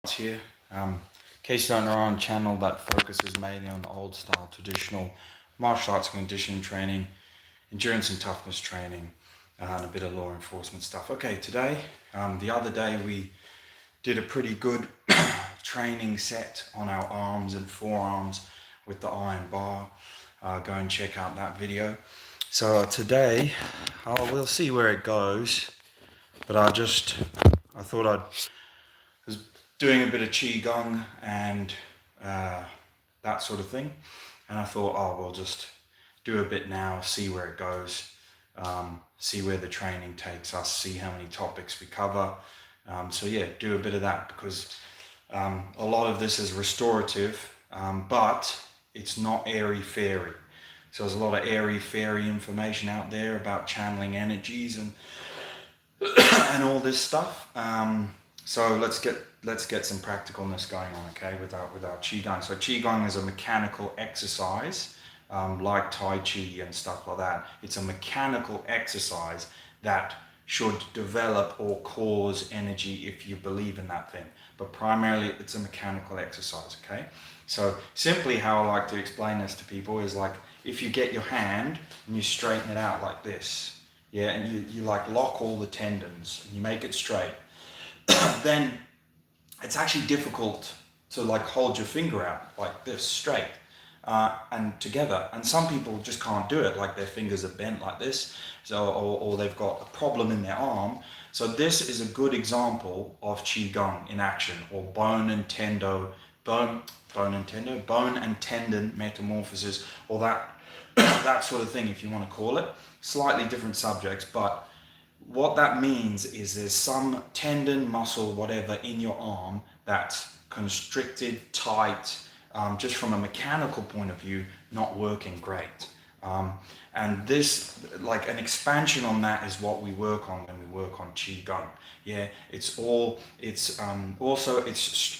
Here. In case you don't know, on a channel that focuses mainly on old style traditional martial arts conditioning training, endurance and toughness training, and a bit of law enforcement stuff. Okay, today, the other day we did a pretty good training set on our arms and forearms with the iron bar. Go and check out that video. So today, we'll see where it goes, but I thought I'd was doing a bit of qigong and uh, that sort of thing, and I thought, oh, we'll just do a bit now, see where it goes, see where the training takes us, see how many topics we cover. So yeah, do a bit of that because a lot of this is restorative, but it's not airy fairy. So there's a lot of airy fairy information out there about channeling energies and and all this stuff. So let's get some practicalness going on, okay? Without qigong. So qigong is a mechanical exercise, like tai chi and stuff like that. It's a mechanical exercise that should develop or cause energy if you believe in that thing. But primarily, it's a mechanical exercise, okay? So simply, how I like to explain this to people is like if you get your hand and you straighten it out like this. Yeah, and you like lock all the tendons and you make it straight, then it's actually difficult to like hold your finger out like this straight and together. And some people just can't do it, like their fingers are bent like this, so or they've got a problem in their arm. So this is a good example of qigong in action, or bone and tendon metamorphosis, or that that sort of thing, if you want to call it. Slightly different subjects, but what that means is there's some tendon, muscle, whatever in your arm that's constricted, tight, just from a mechanical point of view, not working great. And this, like an expansion on that, is what we work on when we work on qigong. Yeah, it's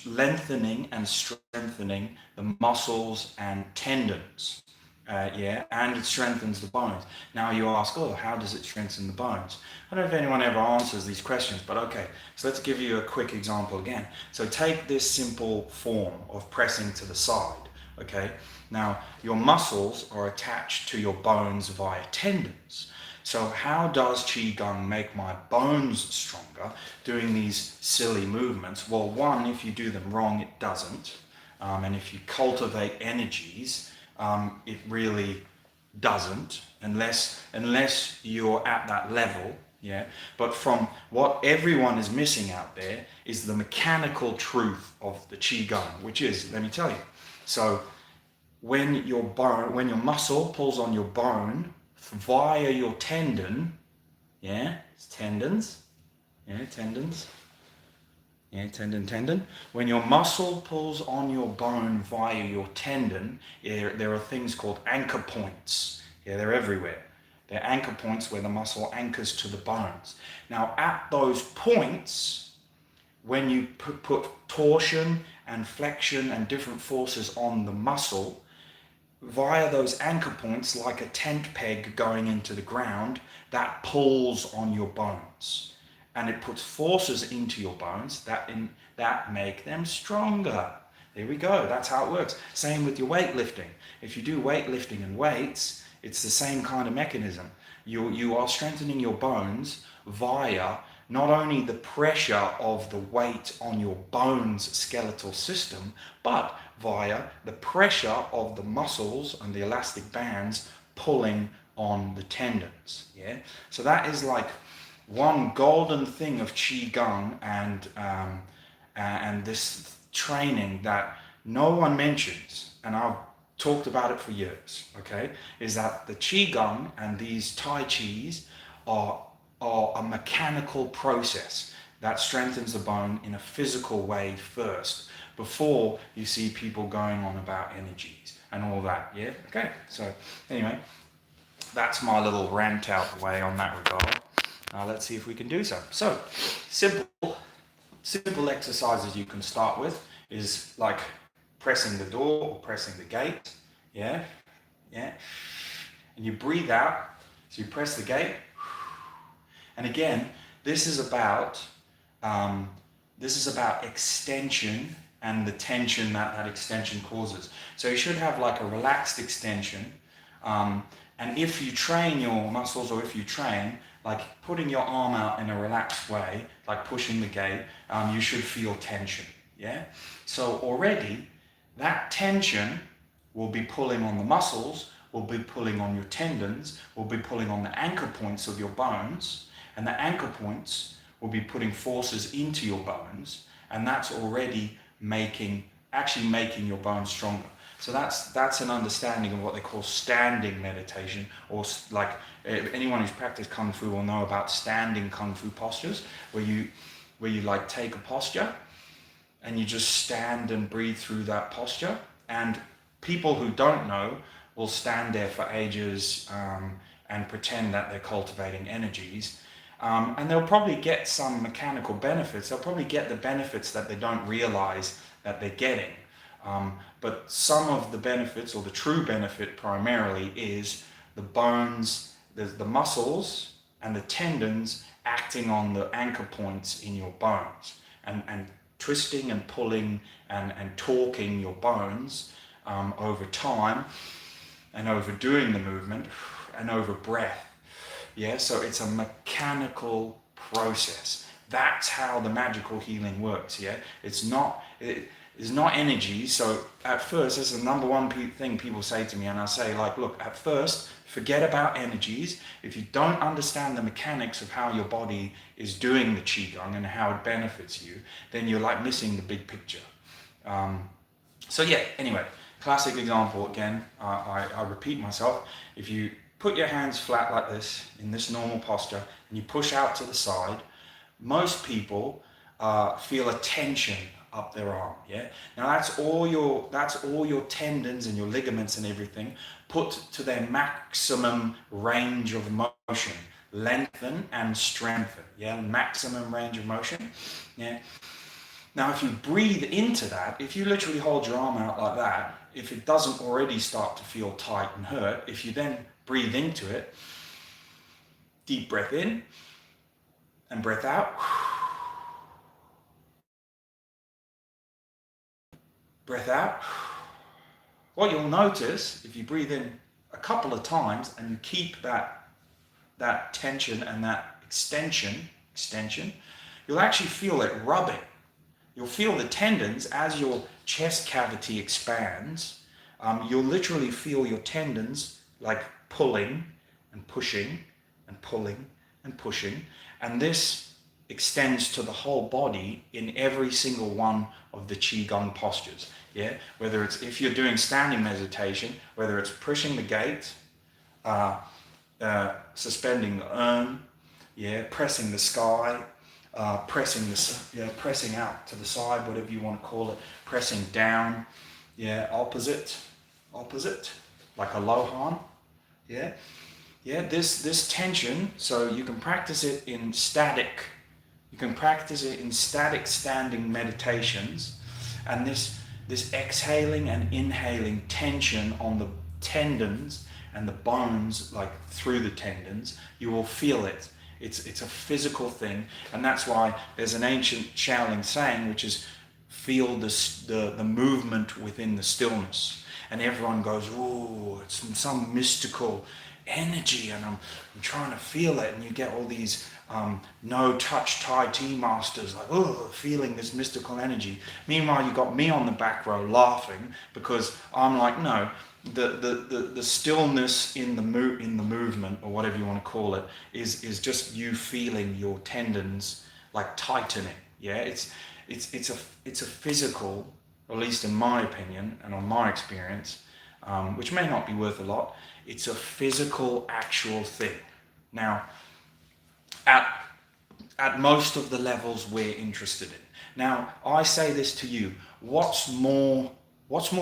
lengthening and strengthening the muscles and tendons. Yeah, and it strengthens the bones. Now you ask, oh, how does it strengthen the bones? I don't know if anyone ever answers these questions, but okay. So let's give you a quick example again. So take this simple form of pressing to the side, okay? Now, your muscles are attached to your bones via tendons. So how does qigong make my bones stronger doing these silly movements? Well, one, if you do them wrong, it doesn't. And if you cultivate energies, it really doesn't, unless you're at that level. Yeah, but from what everyone is missing out there is the mechanical truth of the qigong, which is, let me tell you. So when your muscle pulls on your bone via your tendon, yeah, it's tendons, yeah, tendons. Yeah, tendon. When your muscle pulls on your bone via your tendon, there are things called anchor points. Yeah, they're everywhere. They're anchor points where the muscle anchors to the bones. Now, at those points, when you put torsion and flexion and different forces on the muscle, via those anchor points, like a tent peg going into the ground, that pulls on your bones. And it puts forces into your bones that make them stronger. There we go. That's how it works. Same with your weightlifting. If you do weightlifting and weights, it's the same kind of mechanism. You are strengthening your bones via not only the pressure of the weight on your bones skeletal system, but via the pressure of the muscles and the elastic bands pulling on the tendons. Yeah. So that is like one golden thing of qigong and this training that no one mentions, and I've talked about it for years. Okay, is that the qigong and these tai chis are a mechanical process that strengthens the bone in a physical way first, before you see people going on about energies and all that. Yeah. Okay. So anyway, that's my little rant out the way on that regard. Let's see if we can do so. So, simple exercises you can start with is like pressing the door or pressing the gate. Yeah, yeah. And you breathe out. So you press the gate. And again, this is about This is about extension and the tension that that extension causes. So you should have like a relaxed extension. And if you train your muscles, or if you train, like putting your arm out in a relaxed way, like pushing the gate, you should feel tension. Yeah. So already that tension will be pulling on the muscles, will be pulling on your tendons, will be pulling on the anchor points of your bones, and the anchor points will be putting forces into your bones, and that's already actually making your bones stronger. So that's an understanding of what they call standing meditation, or like anyone who's practiced kung fu will know about standing kung fu postures, where you like take a posture and you just stand and breathe through that posture. And people who don't know will stand there for ages and pretend that they're cultivating energies. And they'll probably get some mechanical benefits. They'll probably get the benefits that they don't realize that they're getting. But some of the benefits, or the true benefit primarily, is the bones, the muscles, and the tendons acting on the anchor points in your bones, and twisting and pulling and torquing your bones over time, and over doing the movement, and over breath. Yeah, so it's a mechanical process. That's how the magical healing works. Yeah, it's not energy. So at first, this is the number one thing people say to me, and I say, like, look, at first, forget about energies. If you don't understand the mechanics of how your body is doing the qigong and how it benefits you, then you're like missing the big picture. So yeah, anyway, classic example again, I repeat myself. If you put your hands flat like this, in this normal posture, and you push out to the side, most people feel a tension up their arm. Yeah. Now that's all your tendons and your ligaments and everything put to their maximum range of motion, lengthen and strengthen. Yeah, maximum range of motion. Yeah. Now, if you breathe into that, if you literally hold your arm out like that, if it doesn't already start to feel tight and hurt, if you then breathe into it, deep breath in and breath out. Breath out. What you'll notice, if you breathe in a couple of times and you keep that tension and that extension, you'll actually feel it rubbing. You'll feel the tendons as your chest cavity expands. You'll literally feel your tendons like pulling and pushing and pulling and pushing. And this extends to the whole body in every single one of the qigong postures. Yeah, whether it's, if you're doing standing meditation, whether it's pushing the gate, suspending the urn, yeah, pressing the sky, pressing out to the side, whatever you want to call it, pressing down, yeah, opposite, like a lohan, yeah, this tension. So you can practice it in static. You can practice it in static standing meditations, and this exhaling and inhaling tension on the tendons and the bones, like through the tendons, you will feel it. It's a physical thing, and that's why there's an ancient Shaolin saying, which is, feel the movement within the stillness. And everyone goes, "Ooh, it's some mystical energy," and I'm trying to feel it, and you get all these no-touch Tai Chi masters like, "Oh, feeling this mystical energy." Meanwhile, you got me on the back row laughing, because I'm like, no, the stillness in the movement, or whatever you want to call it, is just you feeling your tendons like tightening. Yeah, it's a physical, at least in my opinion and on my experience, which may not be worth a lot. It's a physical, actual thing. Now, at most of the levels we're interested in. Now, I say this to you: what's more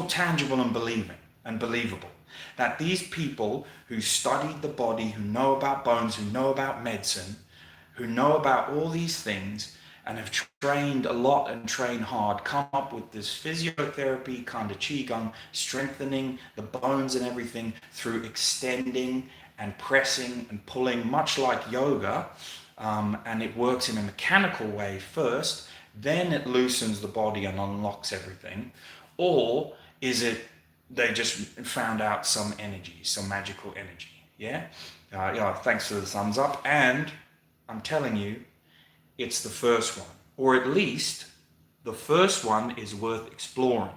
tangible and believable? That these people who studied the body, who know about bones, who know about medicine, who know about all these things, and have trained a lot and trained hard, come up with this physiotherapy kind of qigong, strengthening the bones and everything through extending and pressing and pulling, much like yoga. And it works in a mechanical way first, then it loosens the body and unlocks everything? Or is it they just found out some energy, some magical energy? Yeah? Yeah, thanks for the thumbs up. And I'm telling you, it's the first one. Or at least the first one is worth exploring.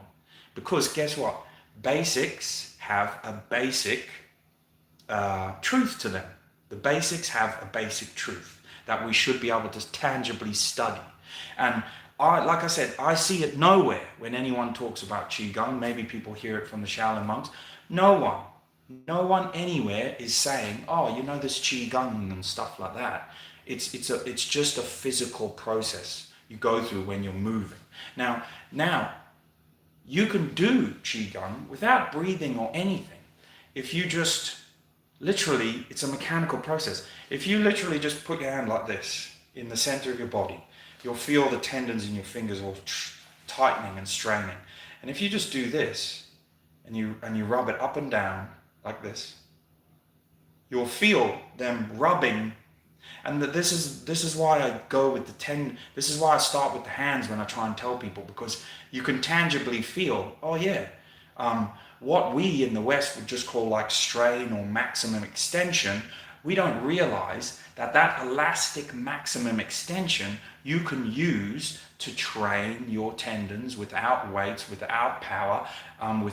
Because guess what? Basics have a basic truth to them. The basics have a basic truth that we should be able to tangibly study. And like I said, I see it nowhere when anyone talks about qigong. Maybe people hear it from the Shaolin monks. No one anywhere is saying, oh, you know, this qigong and stuff like that. It's just a physical process you go through when you're moving. Now you can do qigong without breathing or anything. If you just literally, it's a mechanical process. If you literally just put your hand like this in the center of your body, you'll feel the tendons in your fingers all tightening and straining. And if you just do this and you rub it up and down like this, you'll feel them rubbing. And this is why I go with the tendon. This is why I start with the hands when I try and tell people, because you can tangibly feel, oh yeah, what we in the West would just call like strain or maximum extension, we don't realize that elastic maximum extension you can use to train your tendons without weights, without power, not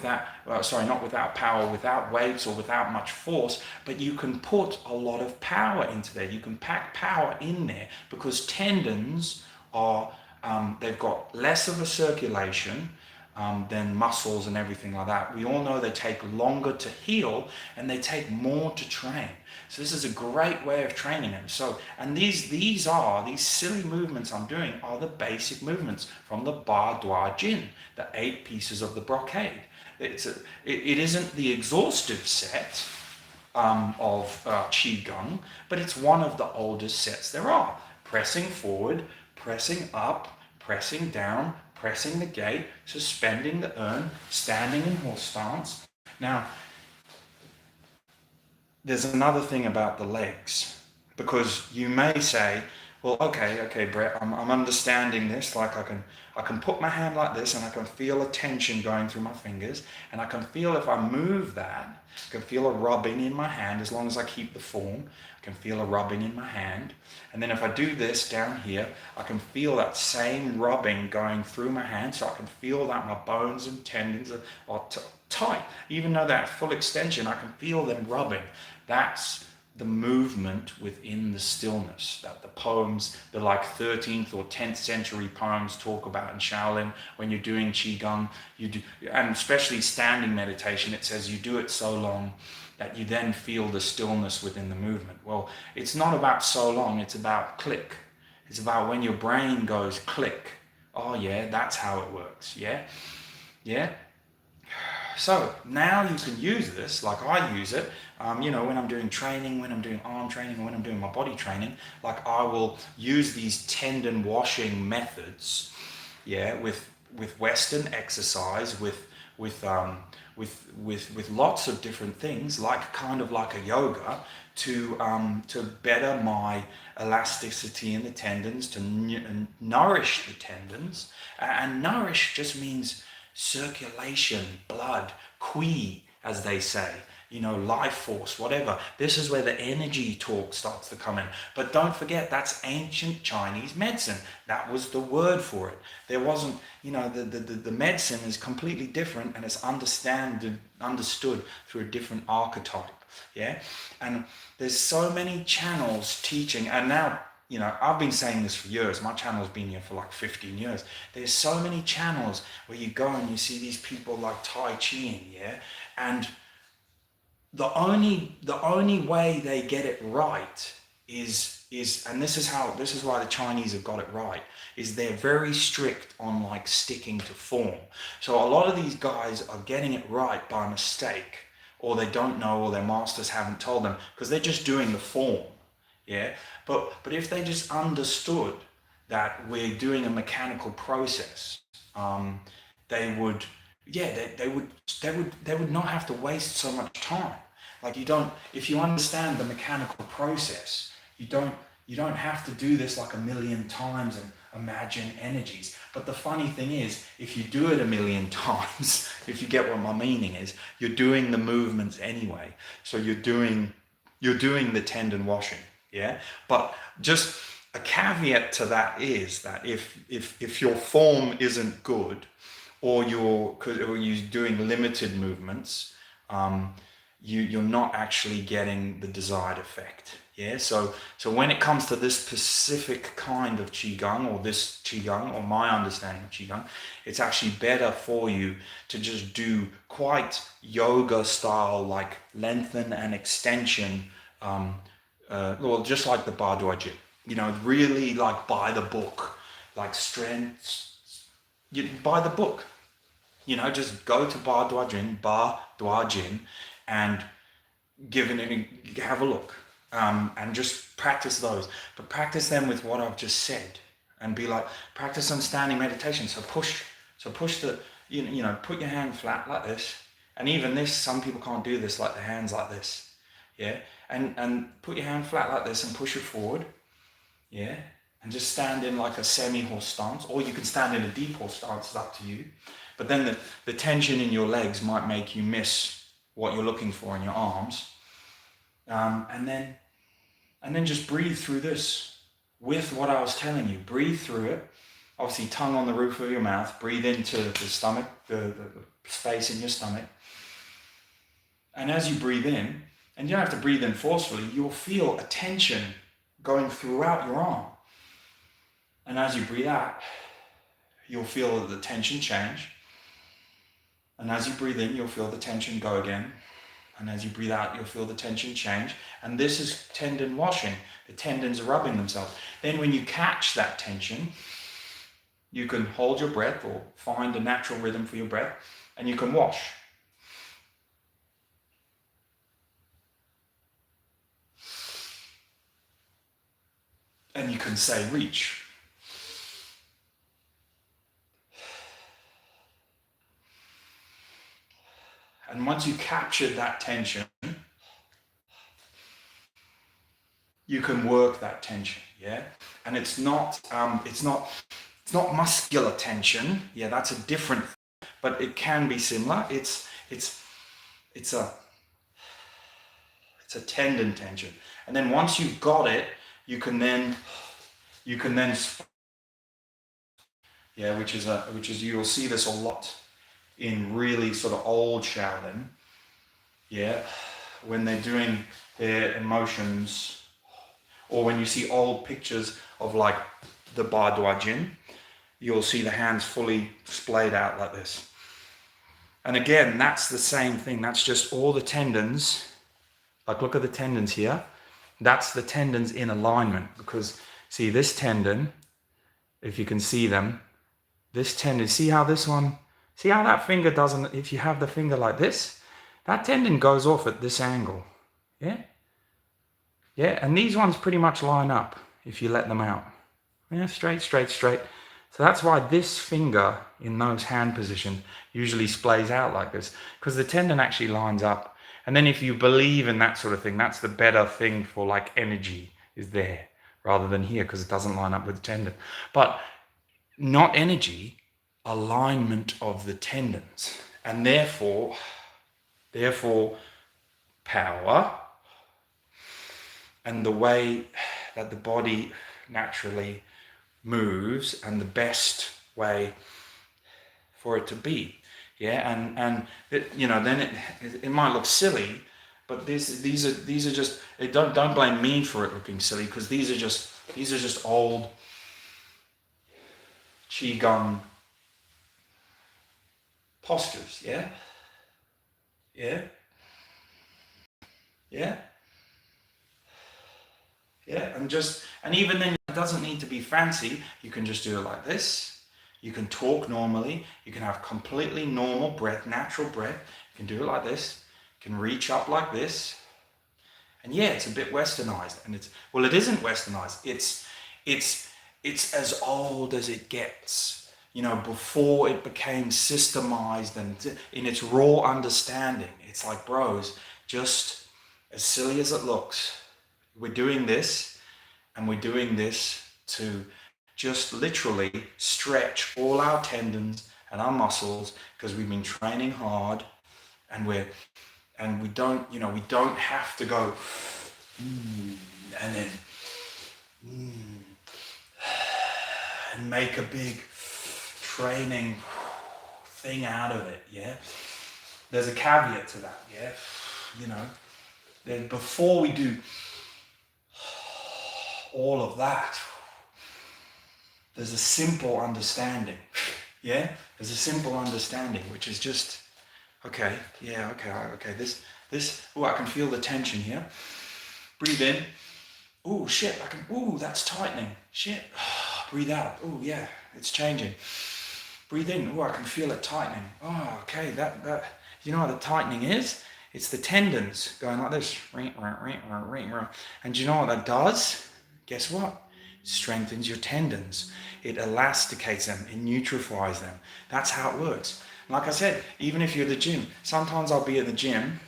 without power, without weights or without much force, but you can put a lot of power into there. You can pack power in there because tendons are, they've got less of a circulation than muscles and everything like that. We all know they take longer to heal and they take more to train. So this is a great way of training them. So, and these silly movements I'm doing are the basic movements from the Ba Dua Jin, the 8 pieces of the brocade. It isn't the exhaustive set of qigong, but it's one of the oldest sets there are. Pressing forward, pressing up, pressing down, pressing the gate, suspending the urn, standing in horse stance. Now, there's another thing about the legs, because you may say, well, okay, Brett, I'm understanding this. Like I can put my hand like this and I can feel a tension going through my fingers, and I can feel if I move that, I can feel a rubbing in my hand as long as I keep the form. I can feel a rubbing in my hand. And then if I do this down here, I can feel that same rubbing going through my hand, so I can feel that my bones and tendons are tight. Even though they're at full extension, I can feel them rubbing. That's the movement within the stillness that the poems, the like 13th or 10th century poems talk about in Shaolin. When you're doing qigong, you do, and especially standing meditation, it says you do it so long that you then feel the stillness within the movement. Well, it's not about so long, it's about click. It's about when your brain goes click. Oh yeah, that's how it works, yeah? Yeah? So now you can use this, like I use it, when I'm doing training, when I'm doing arm training, when I'm doing my body training, like I will use these tendon washing methods, yeah, with Western exercise, with lots of different things, like kind of like a yoga, to better my elasticity in the tendons, to nourish the tendons. And nourish just means circulation, blood, qi, as they say, life force, whatever. This is where the energy talk starts to come in. But don't forget, that's ancient Chinese medicine. That was the word for it. There wasn't, the medicine is completely different, and it's understood through a different archetype. Yeah. And there's so many channels teaching, and now, I've been saying this for years. My channel's been here for like 15 years. There's so many channels where you go and you see these people like Tai Chi, yeah? And the only way they get it right is and this is why the Chinese have got it right, is they're very strict on like sticking to form. So a lot of these guys are getting it right by mistake, or they don't know, or their masters haven't told them, because they're just doing the form. Yeah, but if they just understood that we're doing a mechanical process, they would not have to waste so much time. Like if you understand the mechanical process, you don't have to do this like a million times and imagine energies. But the funny thing is, if you do it a million times, if you get what my meaning is, you're doing the movements anyway. So you're doing the tendon washing, yeah? But just a caveat to that is that if your form isn't good, or you're doing limited movements, you're not actually getting the desired effect. Yeah. So when it comes to this specific kind of qigong, or this qigong, or my understanding of qigong, it's actually better for you to just do quite yoga style, like lengthen and extension, well, just like the Bhardwaj, really like by the book, like strength. By the book, just go to Bhardwajin, and have a look, and just practice those. But practice them with what I've just said, and be like, practice some standing meditation. So push the, put your hand flat like this. And even this, some people can't do this, like the hands like this. Yeah. And put your hand flat like this and push it forward. Yeah. And just stand in like a semi-horse stance, or you can stand in a deep horse stance, it's up to you. But then the tension in your legs might make you miss what you're looking for in your arms. And then just breathe through this with what I was telling you. Breathe through it. Obviously, tongue on the roof of your mouth. Breathe into the stomach, the space in your stomach. And as you breathe in, and you don't have to breathe in forcefully, you'll feel a tension going throughout your arm. And as you breathe out, you'll feel the tension change. And as you breathe in, you'll feel the tension go again. And as you breathe out, you'll feel the tension change. And this is tendon washing. The tendons are rubbing themselves. Then when you catch that tension, you can hold your breath, or find a natural rhythm for your breath, and you can wash. And you can say reach. And once you capture that tension, you can work that tension, yeah? And it's not muscular tension, yeah, that's a different, but it can be similar. It's a tendon tension. And then once you've got it, you can then yeah, which is you'll see this a lot in really sort of old Shaolin, yeah, when they're doing their emotions, or when you see old pictures of like the Bhardwajin, you'll see the hands fully splayed out like this. And again, that's the same thing. That's just all the tendons. Like, look at the tendons here. That's the tendons in alignment, because see this tendon, if you can see them, this tendon, see how that finger doesn't, if you have the finger like this, that tendon goes off at this angle. Yeah? Yeah, and these ones pretty much line up if you let them out. Yeah, straight. So that's why this finger in those hand positions usually splays out like this, because the tendon actually lines up. And then if you believe in that sort of thing, that's the better thing for like energy is there rather than here, because it doesn't line up with the tendon. But not energy, alignment of the tendons. And therefore power, and the way that the body naturally moves, and the best way for it to be. Yeah, and it, then it might look silly, but these are just, don't blame me for it looking silly, because these are just old qigong postures. Yeah. And even then, it doesn't need to be fancy. You can just do it like this. You can talk normally. You can have completely normal breath, natural breath. You can do it like this. You can reach up like this. And yeah, it's a bit westernized. And it isn't westernized. It's as old as it gets. Before it became systemized and in its raw understanding. It's like, bros, just as silly as it looks, we're doing this, and we're doing this to just literally stretch all our tendons and our muscles because we've been training hard, and we don't, we don't have to go and then and make a big training thing out of it. Yeah, there's a caveat to that. Yeah, then before we do all of that, there's a simple understanding. Yeah, there's a simple understanding, which is just okay. This. Oh, I can feel the tension here. Breathe in. Oh shit, that's tightening. Shit. Breathe out. Oh yeah, it's changing. Breathe in. Oh, I can feel it tightening. Oh, okay, that you know what the tightening is? It's the tendons going like this. And do you know what that does? Guess what? It strengthens your tendons. It elasticates them. It neutralifies them. That's how it works. Like I said, even if you're at the gym, sometimes I'll be at the gym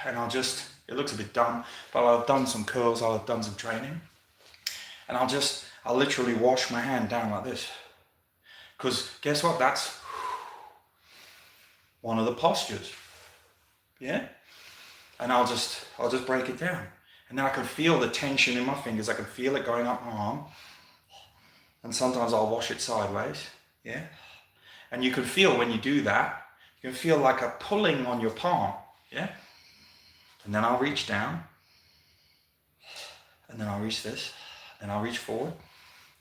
and it looks a bit dumb, but I'll have done some curls, I'll have done some training, and I'll literally wash my hand down like this. Because guess what? That's one of the postures. Yeah? And I'll just break it down. And then I can feel the tension in my fingers. I can feel it going up my arm. And sometimes I'll wash it sideways. Yeah? And you can feel when you do that, you can feel like a pulling on your palm. Yeah? And then I'll reach down. And then I'll reach this. And I'll reach forward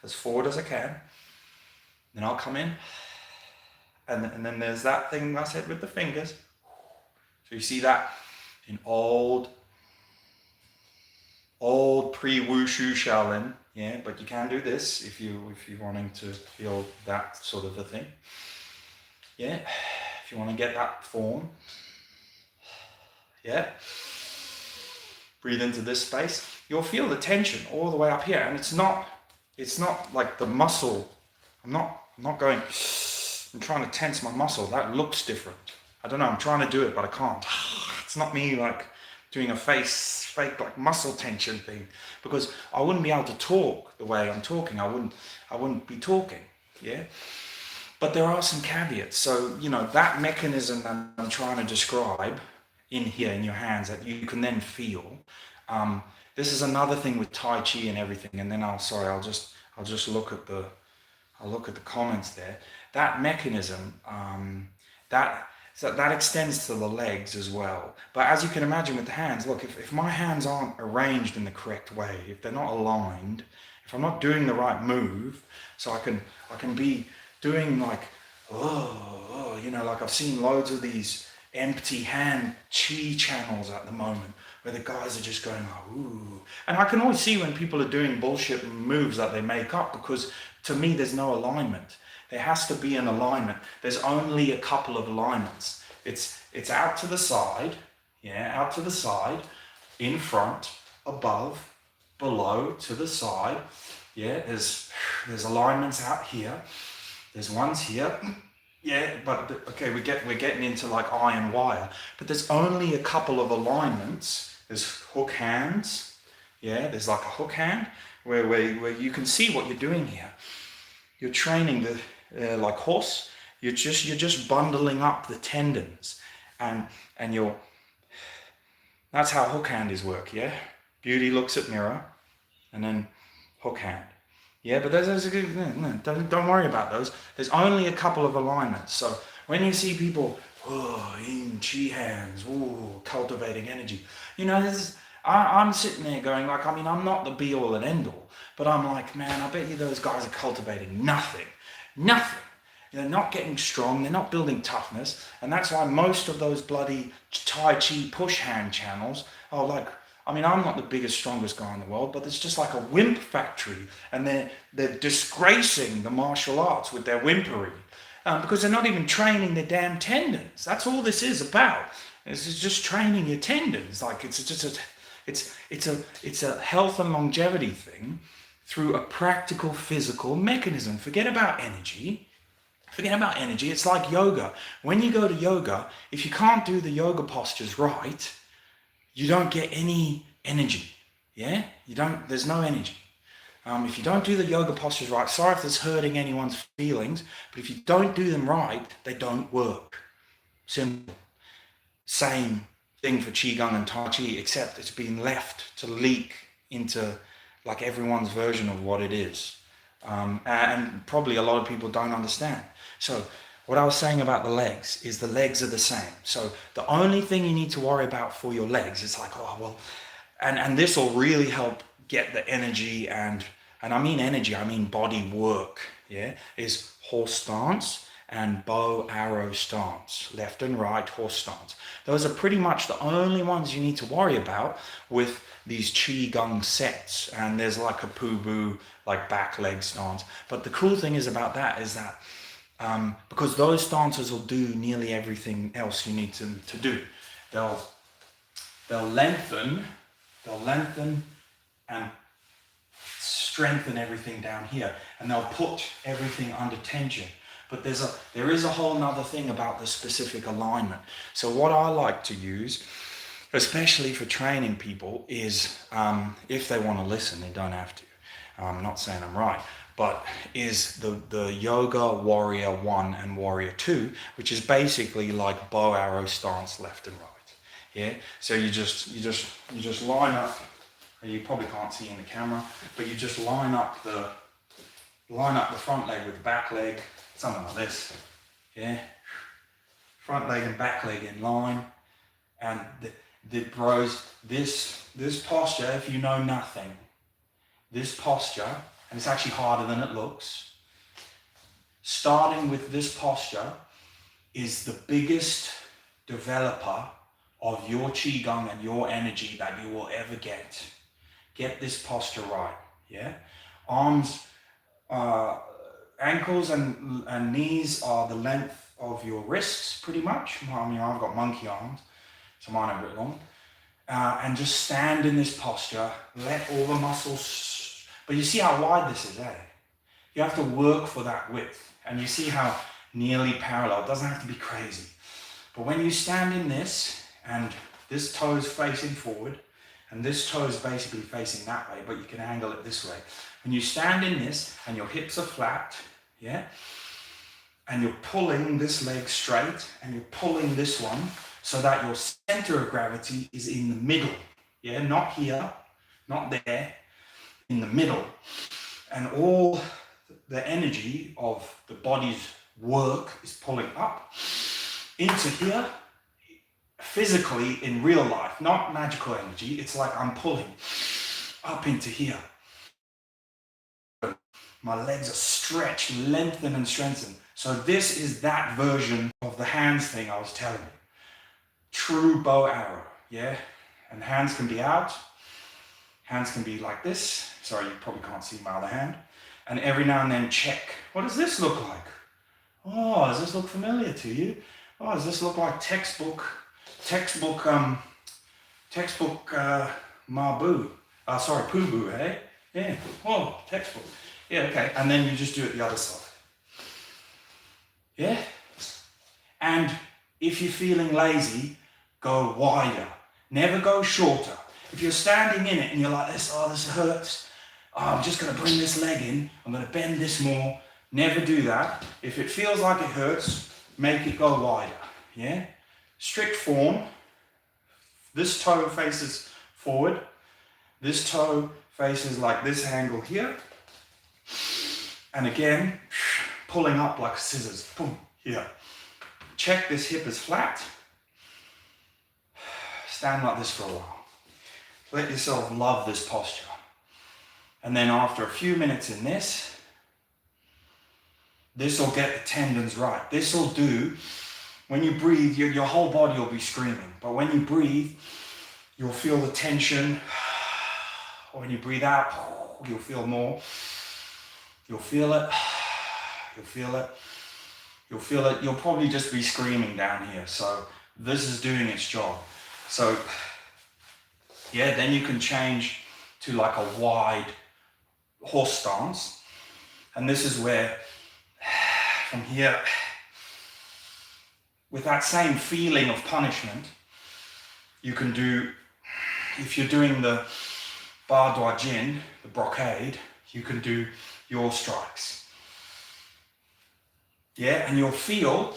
as I can. Then I'll come in. And then there's that thing I said with the fingers. So you see that in old pre-wushu Shaolin, yeah. But you can do this if you're wanting to feel that sort of a thing, yeah. If you want to get that form, yeah. Breathe into this space. You'll feel the tension all the way up here, and it's not like the muscle. I'm not going. I'm trying to tense my muscle. That looks different. I don't know. I'm trying to do it, but I can't. It's not me like doing a fake like muscle tension thing, because I wouldn't be able to talk the way I'm talking. I wouldn't be talking. Yeah. But there are some caveats. So that mechanism that I'm trying to describe in here in your hands that you can then feel. This is another thing with Tai Chi and everything. And then I'll just look at the comments there. That mechanism, that extends to the legs as well. But as you can imagine with the hands, look, if my hands aren't arranged in the correct way, if they're not aligned, if I'm not doing the right move, so I can be doing like, like I've seen loads of these empty hand chi channels at the moment, where the guys are just going, ooh. And I can always see when people are doing bullshit moves that they make up, because to me, there's no alignment. There has to be an alignment. There's only a couple of alignments. It's out to the side, out to the side, in front, above, below, to the side. Yeah, there's alignments out here. There's ones here. Yeah, but okay, we're getting into like iron wire. But there's only a couple of alignments. There's hook hands. Yeah, there's like a hook hand where you can see what you're doing here. You're training the like horse. You're just bundling up the tendons, and that's how hook hand is work. Yeah, beauty looks at mirror, and then hook hand. Yeah, but there's a good, don't worry about those. There's only a couple of alignments. So when you see people, in chi hands, cultivating energy, I'm sitting there going like, I'm not the be all and end all, but I'm like, man, I bet you those guys are cultivating nothing. They're not getting strong. They're not building toughness. And that's why most of those bloody Tai Chi push hand channels are like, I'm not the biggest, strongest guy in the world, but it's just like a wimp factory, and they're disgracing the martial arts with their wimpery, because they're not even training their damn tendons. That's all this is about. It's just training your tendons. Like it's a health and longevity thing through a practical physical mechanism. Forget about energy. It's like yoga. When you go to yoga, if you can't do the yoga postures right, you don't get any energy. Yeah? There's no energy. If you don't do the yoga postures right, sorry if this is hurting anyone's feelings, but if you don't do them right, they don't work. Simple. Same thing for qigong and tai chi, except it's been left to leak into like everyone's version of what it is. And probably a lot of people don't understand. So what I was saying about the legs is the legs are the same. So the only thing you need to worry about for your legs is like, oh, well, and this will really help get the energy and I mean energy, I mean body work, yeah, is horse stance and bow arrow stance, left and right horse stance. Those are pretty much the only ones you need to worry about with these qigong sets. And there's like a pu-bu, like back leg stance. But the cool thing is about that is that because those stances will do nearly everything else you need to do. They'll lengthen and strengthen everything down here, and they'll put everything under tension. But there is a whole nother thing about the specific alignment. So what I like to use, especially for training people, is if they want to listen, they don't have to. I'm not saying I'm right, but is the Yoga Warrior 1 and Warrior 2, which is basically like bow arrow stance left and right. Yeah, so you just line up. You probably can't see in the camera, but you just line up the front leg with the back leg, something like this. Yeah, front leg and back leg in line, and bros, this posture, if you know nothing, this posture, and it's actually harder than it looks. Starting with this posture is the biggest developer of your qigong and your energy that you will ever get. Get this posture right, yeah? Arms, ankles and knees are the length of your wrists, pretty much. I mean, I've got monkey arms, so mine are a bit long. And just stand in this posture, let all the muscles, but you see how wide this is, eh? You have to work for that width, and you see how nearly parallel, it doesn't have to be crazy. But when you stand in this, and this toe is facing forward, and this toe is basically facing that way, but you can angle it this way. When you stand in this, and your hips are flat, yeah? And you're pulling this leg straight, and you're pulling this one, so that your center of gravity is in the middle, yeah? Not here, not there, in the middle. And all the energy of the body's work is pulling up into here, physically in real life, not magical energy. It's like I'm pulling up into here. My legs are stretched, lengthened and strengthened. So this is that version of the hands thing I was telling you. True bow arrow, yeah? And hands can be out. Hands can be like this. Sorry, you probably can't see my other hand. And every now and then check. What does this look like? Oh, does this look familiar to you? Oh, does this look like textbook Mabu? Sorry, Poo-Boo, eh? Yeah, oh, textbook. Yeah, okay, and then you just do it the other side. Yeah? And if you're feeling lazy, go wider. Never go shorter. If you're standing in it and you're like this, oh, this hurts. Oh, I'm just going to bring this leg in. I'm going to bend this more. Never do that. If it feels like it hurts, make it go wider. Yeah? Strict form. This toe faces forward. This toe faces like this angle here. And again, pulling up like scissors. Boom, here. Check this hip is flat. Stand like this for a while. Let yourself love this posture. And then after a few minutes in this will get the tendons right. This will do, when you breathe, your whole body will be screaming. But when you breathe, you'll feel the tension. When you breathe out, you'll feel more. You'll feel it. You'll feel it. You'll feel it. You'll probably just be screaming down here. So this is doing its job. So yeah, then you can change to like a wide horse stance. And this is where, from here, with that same feeling of punishment, you can do, if you're doing the bar doa jin, the brocade, you can do your strikes. Yeah, and you'll feel,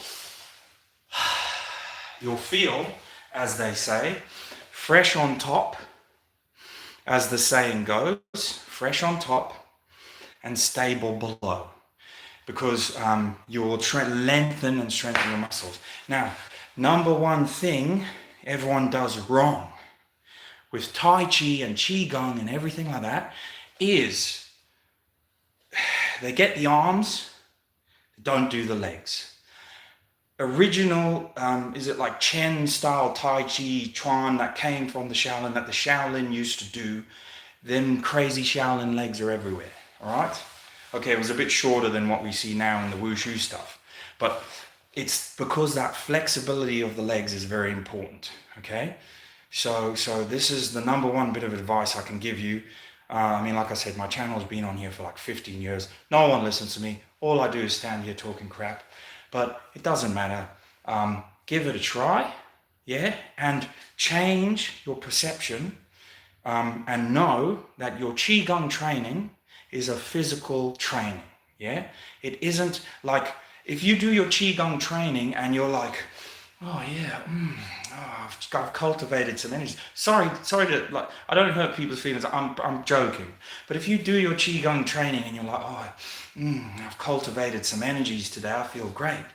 as they say, fresh on top, as the saying goes, fresh on top and stable below, because you will lengthen and strengthen your muscles. Now, number one thing everyone does wrong with Tai Chi and qigong and everything like that is they get the arms, don't do the legs. Original, is it like Chen style Tai Chi Chuan that came from the Shaolin, that the Shaolin used to do, them crazy Shaolin legs are everywhere, all right? Okay, it was a bit shorter than what we see now in the wushu stuff, but it's because that flexibility of the legs is very important, okay? So this is the number one bit of advice I can give you. I mean, like I said, my channel's been on here for like 15 years. No one listens to me. All I do is stand here talking crap, but it doesn't matter. Give it a try, yeah? And change your perception, and know that your qigong training is a physical training, yeah? It isn't like, if you do your qigong training and you're like, oh yeah, I've cultivated some energy. Sorry to, like, I don't hurt people's feelings. I'm joking. But if you do your qigong training and you're like, oh, I've cultivated some energies today, I feel great.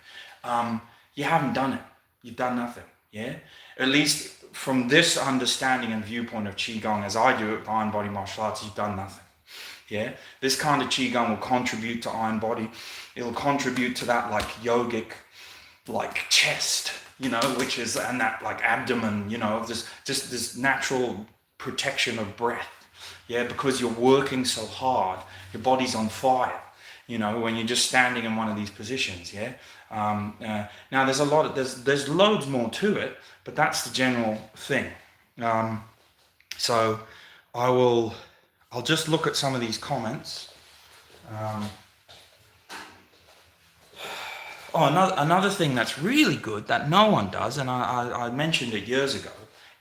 You haven't done it. You've done nothing. Yeah. At least from this understanding and viewpoint of qigong, as I do it, iron body martial arts, you've done nothing. Yeah. This kind of qigong will contribute to iron body. It'll contribute to that like yogic, like chest, you know, which is, and that like abdomen, you know, this natural protection of breath. Yeah, because you're working so hard, your body's on fire, you know, when you're just standing in one of these positions. Yeah. Now there's a lot of, there's loads more to it, but that's the general thing. So I'll just look at some of these comments. Another thing that's really good that no one does, and I mentioned it years ago,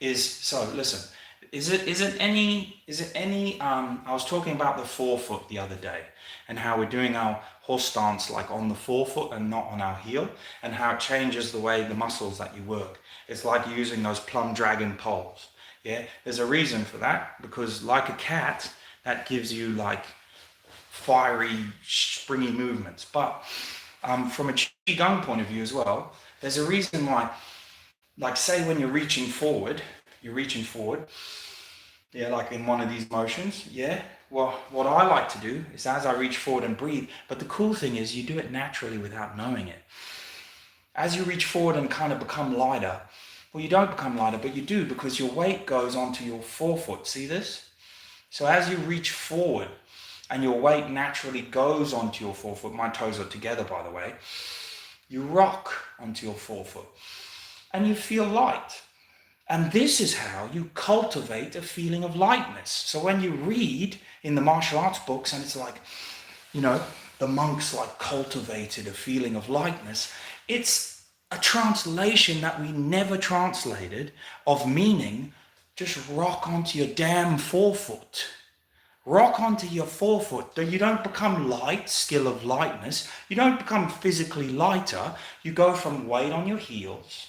is, so listen, is it any, I was talking about the forefoot the other day, and how we're doing our horse stance like on the forefoot and not on our heel, and how it changes the way the muscles that you work. It's like using those plum dragon poles. Yeah, there's a reason for that, because like a cat, that gives you like fiery, springy movements. But from a qigong point of view as well, there's a reason why, like say when you're reaching forward, yeah, like in one of these motions, yeah. Well, what I like to do is as I reach forward and breathe, but the cool thing is you do it naturally without knowing it. As you reach forward and kind of become lighter, well, you don't become lighter, but you do, because your weight goes onto your forefoot. See this? So as you reach forward and your weight naturally goes onto your forefoot, my toes are together, by the way, you rock onto your forefoot and you feel light. And this is how you cultivate a feeling of lightness. So when you read in the martial arts books and it's like, you know, the monks like cultivated a feeling of lightness, it's a translation that we never translated of meaning, just rock onto your damn forefoot. Rock onto your forefoot. You don't become light, skill of lightness. You don't become physically lighter. You go from weight on your heels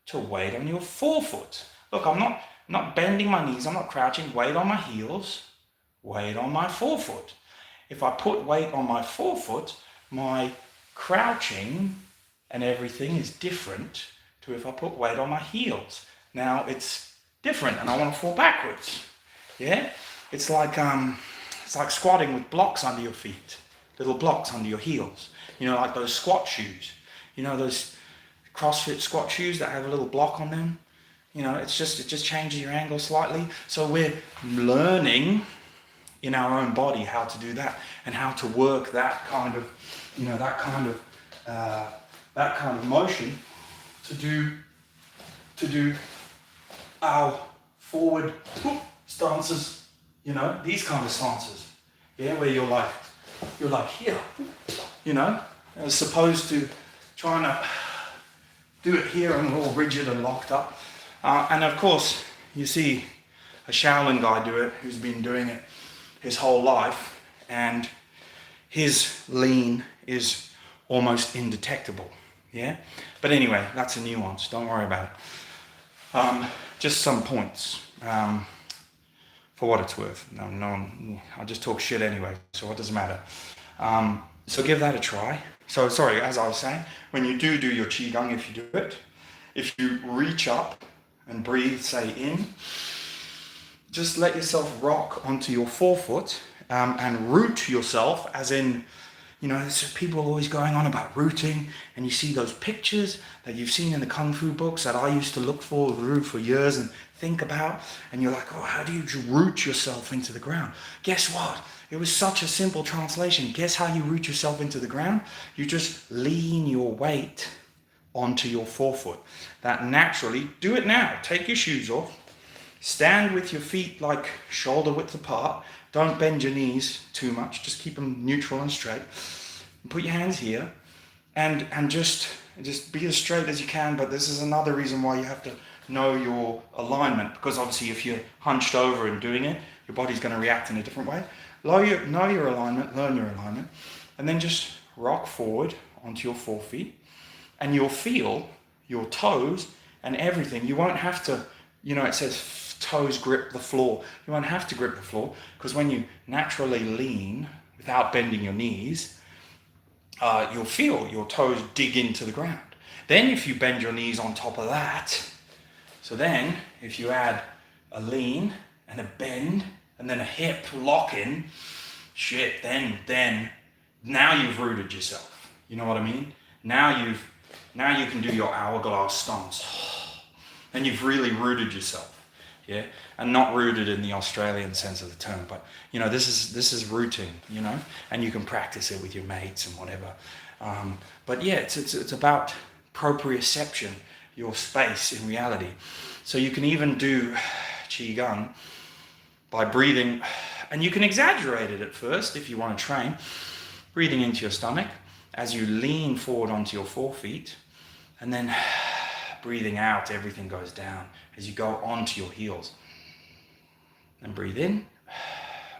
to weight on your forefoot. Look, I'm not bending my knees. I'm not crouching. Weight on my heels, weight on my forefoot. If I put weight on my forefoot, my crouching and everything is different to if I put weight on my heels. Now it's different and I want to fall backwards. Yeah? It's like squatting with blocks under your feet, little blocks under your heels. You know, like those squat shoes. You know, those CrossFit squat shoes that have a little block on them. You know, it just changes your angle slightly. So we're learning in our own body how to do that and how to work that kind of, you know, that kind of motion to do our forward stances. You know, these kind of stances, yeah, where you're like here, you know, as opposed to trying to do it here and all rigid and locked up. And of course, you see a Shaolin guy do it who's been doing it his whole life, and his lean is almost indetectable. Yeah, but anyway, that's a nuance. Don't worry about it. Just some points. For what it's worth. I just talk shit anyway, so what does it matter? So give that a try. So sorry, as I was saying, when you do your qigong, if you do it, if you reach up and breathe, say in, just let yourself rock onto your forefoot and root yourself, as in, you know, people are always going on about rooting, and you see those pictures that you've seen in the Kung Fu books that I used to look for years and think about, and you're like, oh, how do you root yourself into the ground? Guess what? It was such a simple translation. Guess how you root yourself into the ground? You just lean your weight onto your forefoot. That naturally, do it now. Take your shoes off. Stand with your feet like shoulder width apart. Don't bend your knees too much. Just keep them neutral and straight. Put your hands here and just be as straight as you can. But this is another reason why you have to know your alignment, because obviously if you're hunched over and doing it, your body's going to react in a different way. Know your alignment, learn your alignment, and then just rock forward onto your 4 feet, and you'll feel your toes and everything. You won't have to, you know, it says toes grip the floor. You won't have to grip the floor, because when you naturally lean without bending your knees, you'll feel your toes dig into the ground. Then if you bend your knees on top of that, so then if you add a lean and a bend and then a hip lock in, shit, then now you've rooted yourself. You know what I mean? Now you can do your hourglass stance. And you've really rooted yourself. Yeah? And not rooted in the Australian sense of the term, but you know, this is rooting, you know, and you can practice it with your mates and whatever. But yeah, it's about proprioception, your space in reality. So you can even do qigong by breathing, and you can exaggerate it at first if you want to train, breathing into your stomach as you lean forward onto your 4 feet, and then breathing out, everything goes down as you go onto your heels. And breathe in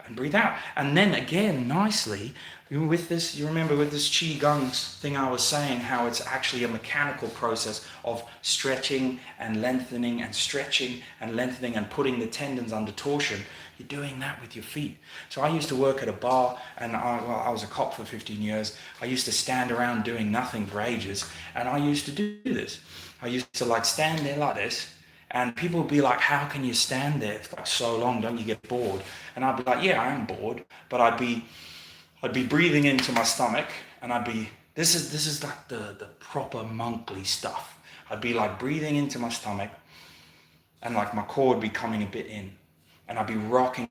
and breathe out. And then again, nicely, with this, you remember with this qigong thing I was saying, how it's actually a mechanical process of stretching and lengthening and stretching and lengthening and putting the tendons under torsion. You're doing that with your feet. So I used to work at a bar, and I was a cop for 15 years. I used to stand around doing nothing for ages, and I used to do this. I used to like stand there like this, and people would be like, how can you stand there for so long? Don't you get bored? And I'd be like, yeah, I am bored, but I'd be breathing into my stomach, and this is like the proper monkly stuff. I'd be like breathing into my stomach, and like my core would be coming a bit in, and I'd be rocking,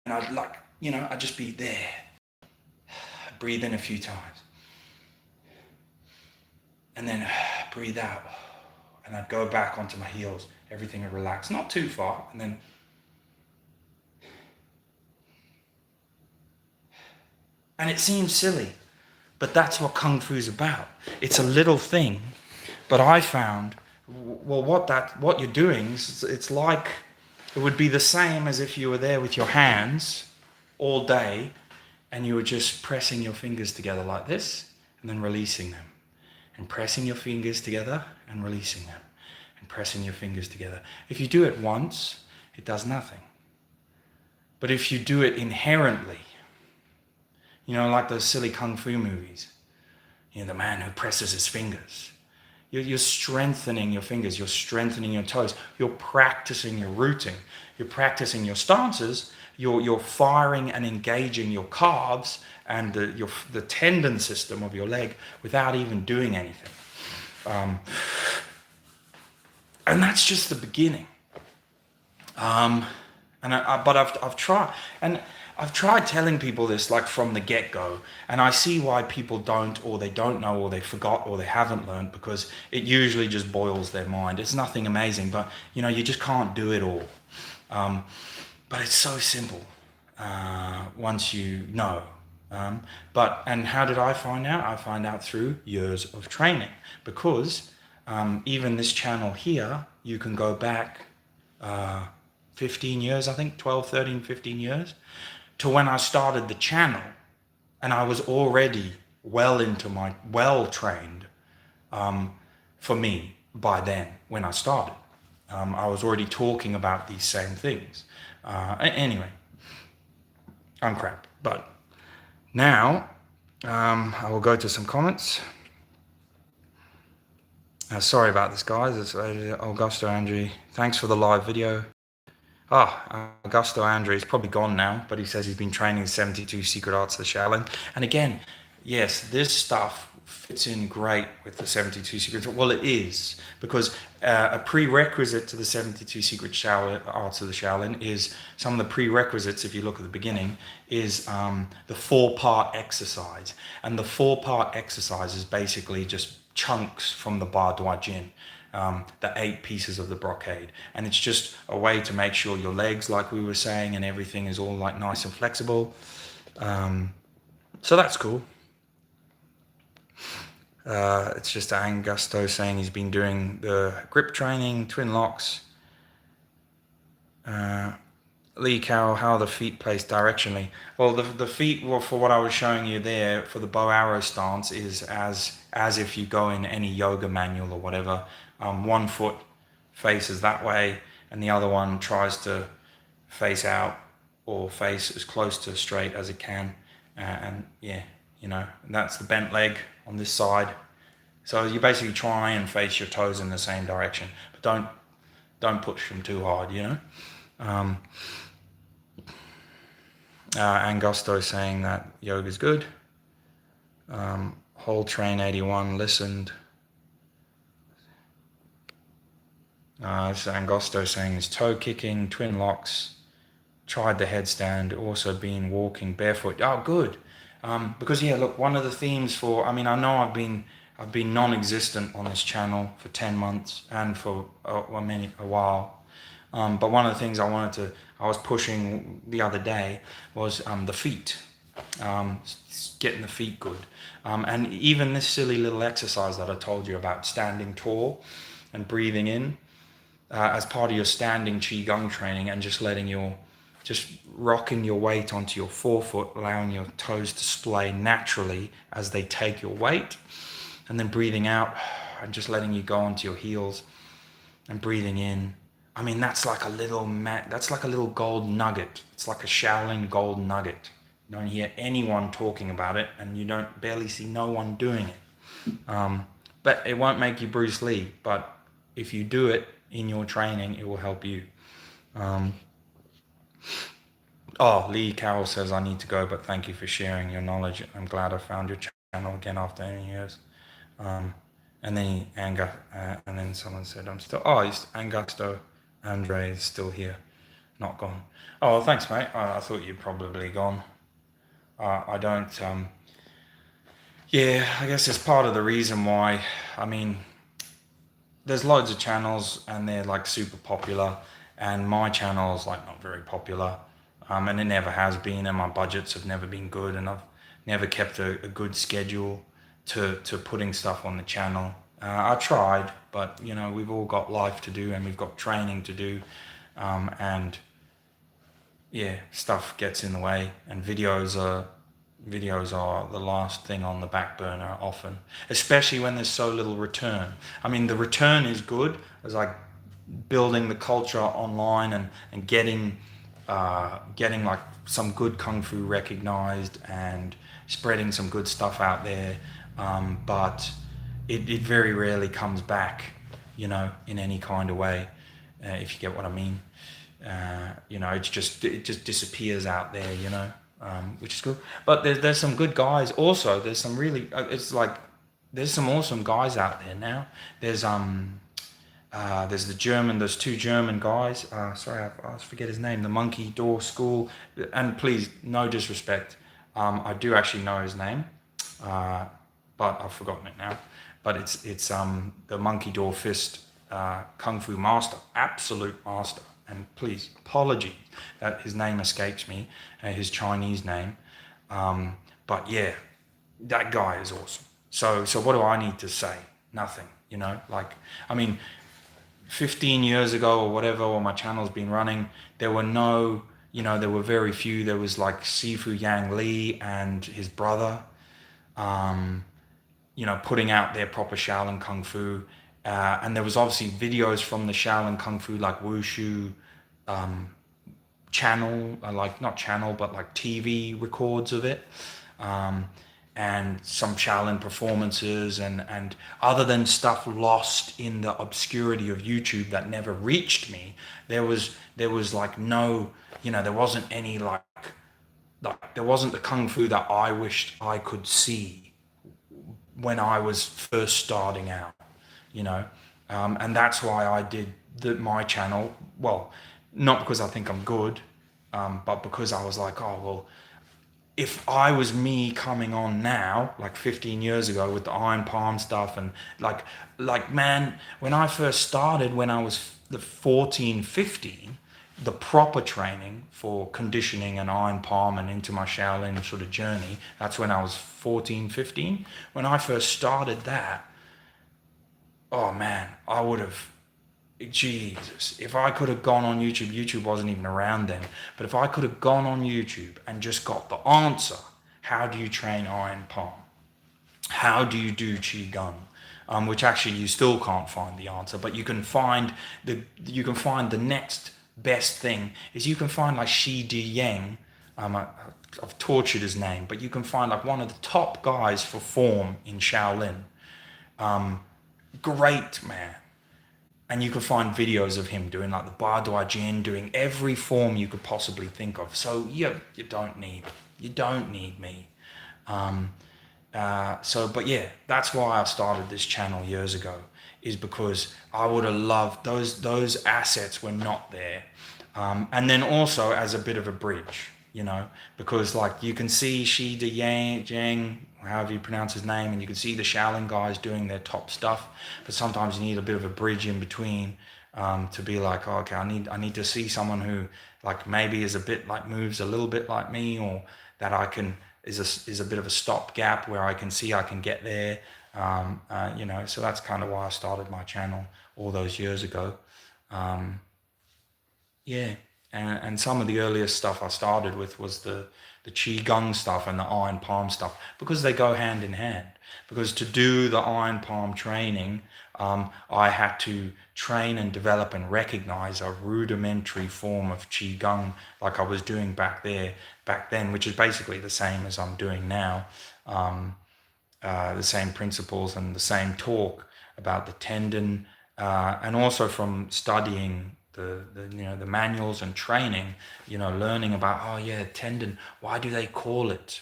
and I'd like, you know, I'd just be there. I'd breathe in a few times, and then breathe out, and I'd go back onto my heels. Everything would relax, not too far, and then and it seems silly, but that's what Kung Fu's about. It's a little thing, but I found, well, what you're doing, it's like, it would be the same as if you were there with your hands all day, and you were just pressing your fingers together like this, and then releasing them, and pressing your fingers together, and releasing them, and pressing your fingers together. If you do it once, it does nothing. But if you do it inherently, you know, like those silly Kung Fu movies, you know, the man who presses his fingers. You're strengthening your fingers, you're strengthening your toes, you're practicing your rooting, you're practicing your stances, you're firing and engaging your calves and the tendon system of your leg without even doing anything. And that's just the beginning. But I've tried, and I've tried telling people this like from the get-go, and I see why people don't, or they don't know, or they forgot, or they haven't learned, because it usually just boils their mind. It's nothing amazing, but you know, you just can't do it all. But it's so simple once you know. And how did I find out? I find out through years of training, because even this channel here, you can go back 15 years, I think, 12, 13, 15 years, to when I started the channel, and I was already well trained, for me by then when I started. I was already talking about these same things. Anyway, I'm crap. But now I will go to some comments. Sorry about this, guys. It's Augusto Andrew. Thanks for the live video. Augusto Andrew is probably gone now, but he says he's been training 72 secret arts of the Shaolin. And again, yes, this stuff fits in great with the 72 secrets. Well, it is, because a prerequisite to the 72 secret arts of the Shaolin is some of the prerequisites, if you look at the beginning, is the 4-part exercise. And the 4-part exercise is basically just chunks from the Ba Dua Jin. The 8 pieces of the brocade, and it's just a way to make sure your legs, like we were saying, and everything is all like nice and flexible. So that's cool. It's just Angusto saying he's been doing the grip training, twin locks. Lee Carroll, how the feet place directionally. Well, the feet, well, for what I was showing you there for the bow arrow stance, is as if you go in any yoga manual or whatever. One foot faces that way, and the other one tries to face out or face as close to straight as it can. And yeah, you know, that's the bent leg on this side. So you basically try and face your toes in the same direction, but don't push them too hard, you know. Angusto saying that yoga is good. Whole Train 81 listened. So Angosto saying his toe kicking, twin locks, tried the headstand, also been walking barefoot. Oh, good. Because yeah, look, one of the themes for, I mean, I know I've been non-existent on this channel for 10 months and for a while. But one of the things I was pushing the other day was the feet, getting the feet good. And even this silly little exercise that I told you about, standing tall and breathing in, as part of your standing qigong training, and just rocking your weight onto your forefoot, allowing your toes to splay naturally as they take your weight, and then breathing out and just letting you go onto your heels and breathing in. I mean, that's like a little gold nugget. It's like a Shaolin gold nugget. You don't hear anyone talking about it, and you don't barely see no one doing it. But it won't make you Bruce Lee, but if you do it in your training, it will help you. Lee Carroll says, I need to go, but thank you for sharing your knowledge. I'm glad I found your channel again after 8 years. And then someone said, Angusto Andre is still here, not gone. Oh, thanks, mate. I thought you'd probably gone. I don't, yeah, I guess it's part of the reason why, I mean, there's loads of channels and they're like super popular, and my channel is like not very popular, and it never has been, and my budgets have never been good, and I've never kept a good schedule to putting stuff on the channel. I tried, but you know, we've all got life to do and we've got training to do, and yeah, stuff gets in the way, and videos are the last thing on the back burner often, especially when there's so little return. I mean, the return is good, as like building the culture online and getting like some good kung fu recognized and spreading some good stuff out there, but it very rarely comes back, you know, in any kind of way, if you get what I mean. You know, it just disappears out there, you know, which is good. But there's some good guys also. There's some really, there's some awesome guys out there now. There's there's 2 German guys. Sorry, I forget his name. The Monkey Door School. And please, no disrespect. I do actually know his name, but I've forgotten it now. But it's the Monkey Door Fist Kung Fu Master, absolute master. And please, apologies that his name escapes me, his Chinese name. But yeah, that guy is awesome. So what do I need to say? Nothing, you know, like, I mean, 15 years ago or whatever, when my channel's been running, there were no there were very few. There was like Sifu Yang Li and his brother, um, putting out their proper Shaolin Kung Fu. And there was obviously videos from the Shaolin Kung Fu, like Wushu channel, like not channel, but like TV records of it. Um, and some Shaolin performances, and other than stuff lost in the obscurity of YouTube that never reached me, there was like no, there wasn't any like there wasn't the kung fu that I wished I could see when I was first starting out, you know, and that's why I did my channel. Well, not because I think I'm good, but because I was like, oh well, if I was me coming on now, like 15 years ago with the iron palm stuff, and like man, when I first started, when I was the 14, 15, the proper training for conditioning and iron palm and into my Shaolin sort of journey, that's when I was 14, 15. When I first started that, oh man, I would have, Jesus, if I could have gone on YouTube, YouTube wasn't even around then, but if I could have gone on YouTube and just got the answer, how do you train iron palm? How do you do qigong? Which actually you still can't find the answer, but you can find the next best thing is you can find like Shi Di Yang. I've tortured his name, but you can find like one of the top guys for form in Shaolin. Great man, and you can find videos of him doing like the Ba Dua Jin, doing every form you could possibly think of. So you don't need me. But yeah, that's why I started this channel years ago, is because I would have loved those assets were not there, and then also as a bit of a bridge, because like you can see Shi De Yang, however you pronounce his name, and you can see the Shaolin guys doing their top stuff, but sometimes you need a bit of a bridge in between, to be like, oh, okay, I need to see someone who like maybe is a bit like moves a little bit like me, or that I can is a bit of a stopgap where I can see I can get there. So that's kind of why I started my channel all those years ago. Um, yeah, and some of the earliest stuff I started with was the qigong stuff and the iron palm stuff, because they go hand in hand. Because to do the iron palm training, I had to train and develop and recognize a rudimentary form of qigong, like I was doing back then, which is basically the same as I'm doing now. Um, the same principles and the same talk about the tendon, and also from studying the manuals and training, learning about, oh yeah, tendon. Why do they call it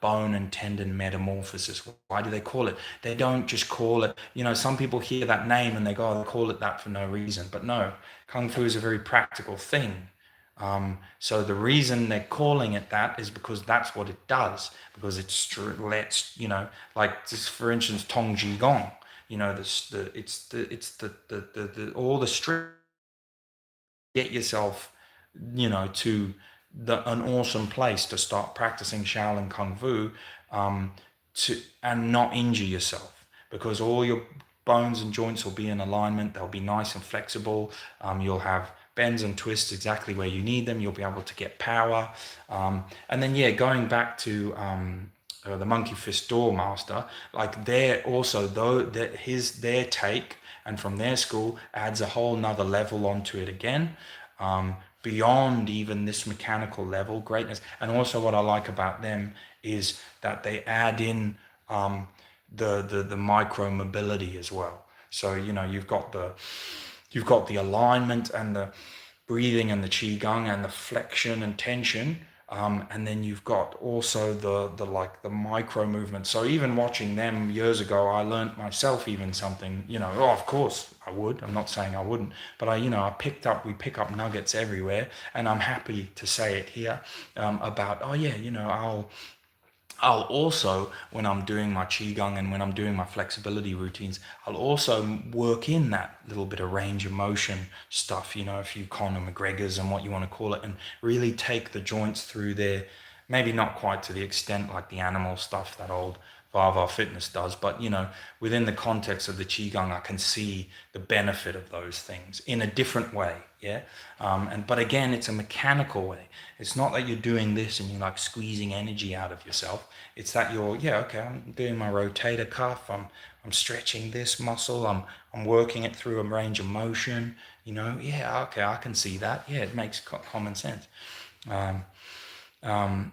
bone and tendon metamorphosis? Why do they call it? They don't just call it. Some people hear that name and they go, oh, they call it that for no reason. But no, kung fu is a very practical thing. So the reason they're calling it that is because that's what it does. Because like just for instance, Tong Ji Gong. All the strict, get yourself, to an awesome place to start practicing Shaolin Kung Fu, and not injure yourself, because all your bones and joints will be in alignment. They'll be nice and flexible. You'll have bends and twists exactly where you need them. You'll be able to get power. And then, yeah, going back to the Monkey Fist Door Master, like they're also, though, that their take and from their school adds a whole nother level onto it again, beyond even this mechanical level greatness. And also what I like about them is that they add in the micro mobility as well. So you've got the alignment and the breathing and the qigong and the flexion and tension, and then you've got also the micro movement. So even watching them years ago, I learned myself even something. Oh, of course I would. I'm not saying I wouldn't, but we pick up nuggets everywhere, and I'm happy to say it here, about, oh yeah, I'll also, when I'm doing my qigong and when I'm doing my flexibility routines, I'll also work in that little bit of range of motion stuff, a few Conor McGregor's and what you want to call it, and really take the joints through their, maybe not quite to the extent like the animal stuff, that old Vava Fitness does, but within the context of the qigong, I can see the benefit of those things in a different way. Yeah, but again, it's a mechanical way. It's not that you're doing this and you're like squeezing energy out of yourself. It's that you're, yeah, okay, I'm doing my rotator cuff. I'm stretching this muscle. I'm working it through a range of motion. Yeah, okay, I can see that. Yeah, it makes common sense. Um, um,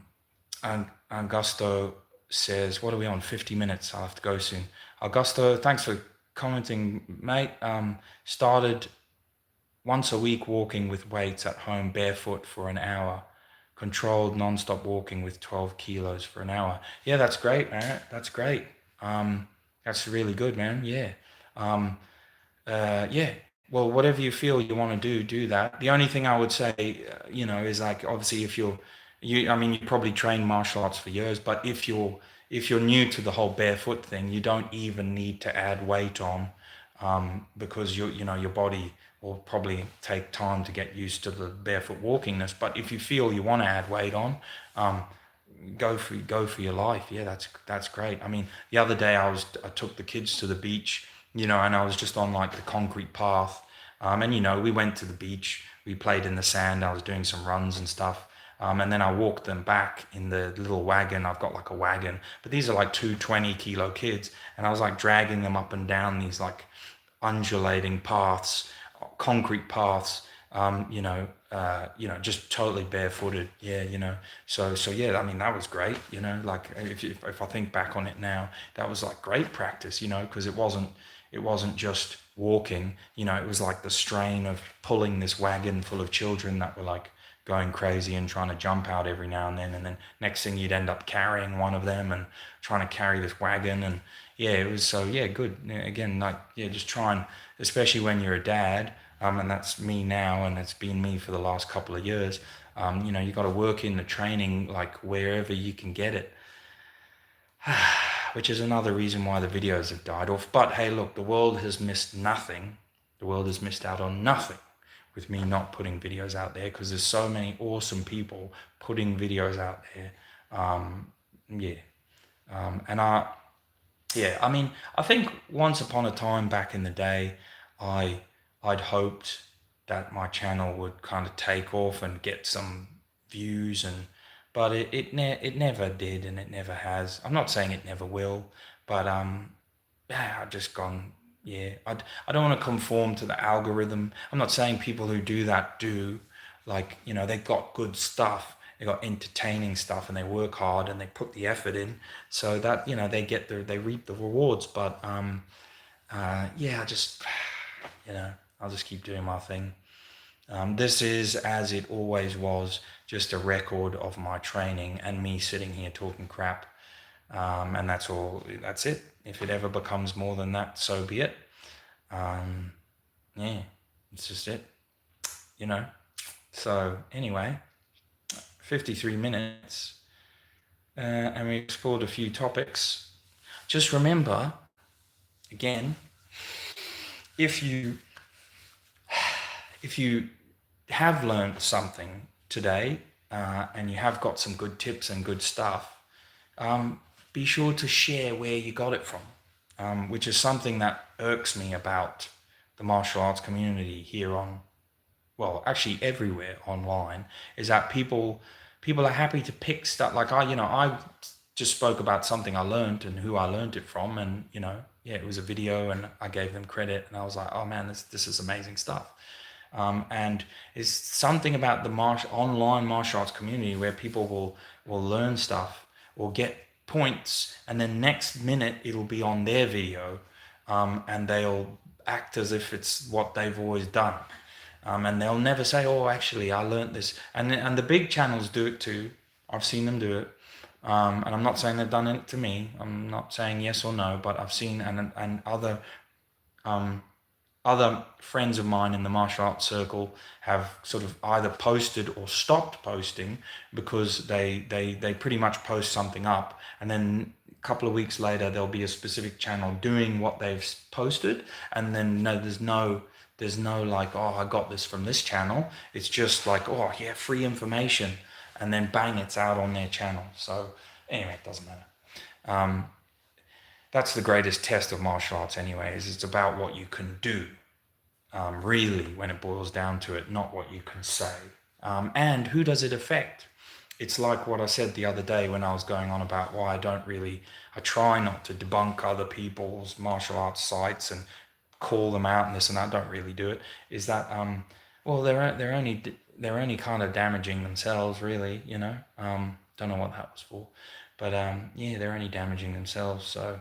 and Augusto says, what are we on? 50 minutes. I'll have to go soon. Augusto, thanks for commenting, mate. Started once a week walking with weights at home barefoot for an hour. Controlled non-stop walking with 12 kilos for an hour. Yeah, that's great, man. That's great. That's really good, man. Yeah. Um, yeah. Well, whatever you feel you want to do that. The only thing I would say, is like obviously if I mean, you probably trained martial arts for years, but if you're new to the whole barefoot thing, you don't even need to add weight on, because your body will probably take time to get used to the barefoot walkingness. But if you feel you want to add weight on, um, go for your life. Yeah, that's great. I mean, the other day I took the kids to the beach, and I was just on like the concrete path, and we went to the beach, we played in the sand, I was doing some runs and stuff, and then I walked them back in the little wagon. I've got like a wagon, but these are like two 20-kilo kids, and I was like dragging them up and down these like undulating paths, concrete paths, just totally barefooted. Yeah, so yeah, I mean, that was great, like if I think back on it now, that was like great practice, because it wasn't just walking, it was like the strain of pulling this wagon full of children that were like going crazy and trying to jump out every now and then next thing you'd end up carrying one of them and trying to carry this wagon. And yeah, it was, so yeah, good. Yeah, again, like, yeah, just try and, especially when you're a dad, and that's me now, and it's been me for the last couple of years, you got to work in the training like wherever you can get it. Which is another reason why the videos have died off. But hey, look, the world has missed nothing. The world has missed out on nothing with me not putting videos out there, because there's so many awesome people putting videos out there. Yeah. I mean, I think once upon a time back in the day, I I'd hoped that my channel would kind of take off and get some views, but it never did, and it never has. I'm not saying it never will, but yeah, I've just gone, yeah, I don't want to conform to the algorithm. I'm not saying people who do that do, like, they've got good stuff, they got entertaining stuff, and they work hard and they put the effort in, so that, they reap the rewards. But yeah, I just, I'll just keep doing my thing. This is, as it always was, just a record of my training and me sitting here talking crap. And that's all, that's it. If it ever becomes more than that, so be it. Yeah, it's just it, So anyway, 53 minutes, and we explored a few topics. Just remember, again, if you have learned something today, and you have got some good tips and good stuff, be sure to share where you got it from, which is something that irks me about the martial arts community here well, actually everywhere online, is that people are happy to pick stuff. Like I just spoke about something I learned and who I learned it from, and yeah, it was a video, and I gave them credit, and I was like, oh man, this is amazing stuff. And it's something about the online martial arts community where people will learn stuff or get points, and then next minute it'll be on their video, and they'll act as if it's what they've always done. And they'll never say, oh, actually, I learned this. And the big channels do it too. I've seen them do it. And I'm not saying they've done it to me. I'm not saying yes or no, but I've seen, and other friends of mine in the martial arts circle have sort of either posted or stopped posting, because they pretty much post something up, and then a couple of weeks later there'll be a specific channel doing what they've posted, and then there's no like, oh, I got this from this channel. It's just like, oh yeah, free information, and then bang, it's out on their channel. So anyway, it doesn't matter. that's the greatest test of martial arts anyway, is it's about what you can do, really, when it boils down to it, not what you can say. And who does it affect? It's like what I said the other day when I was going on about why I try not to debunk other people's martial arts sites and call them out and this and that. I don't really do it. Is that well, they're only kind of damaging themselves, really. Don't know what that was for, but yeah, they're only damaging themselves. So.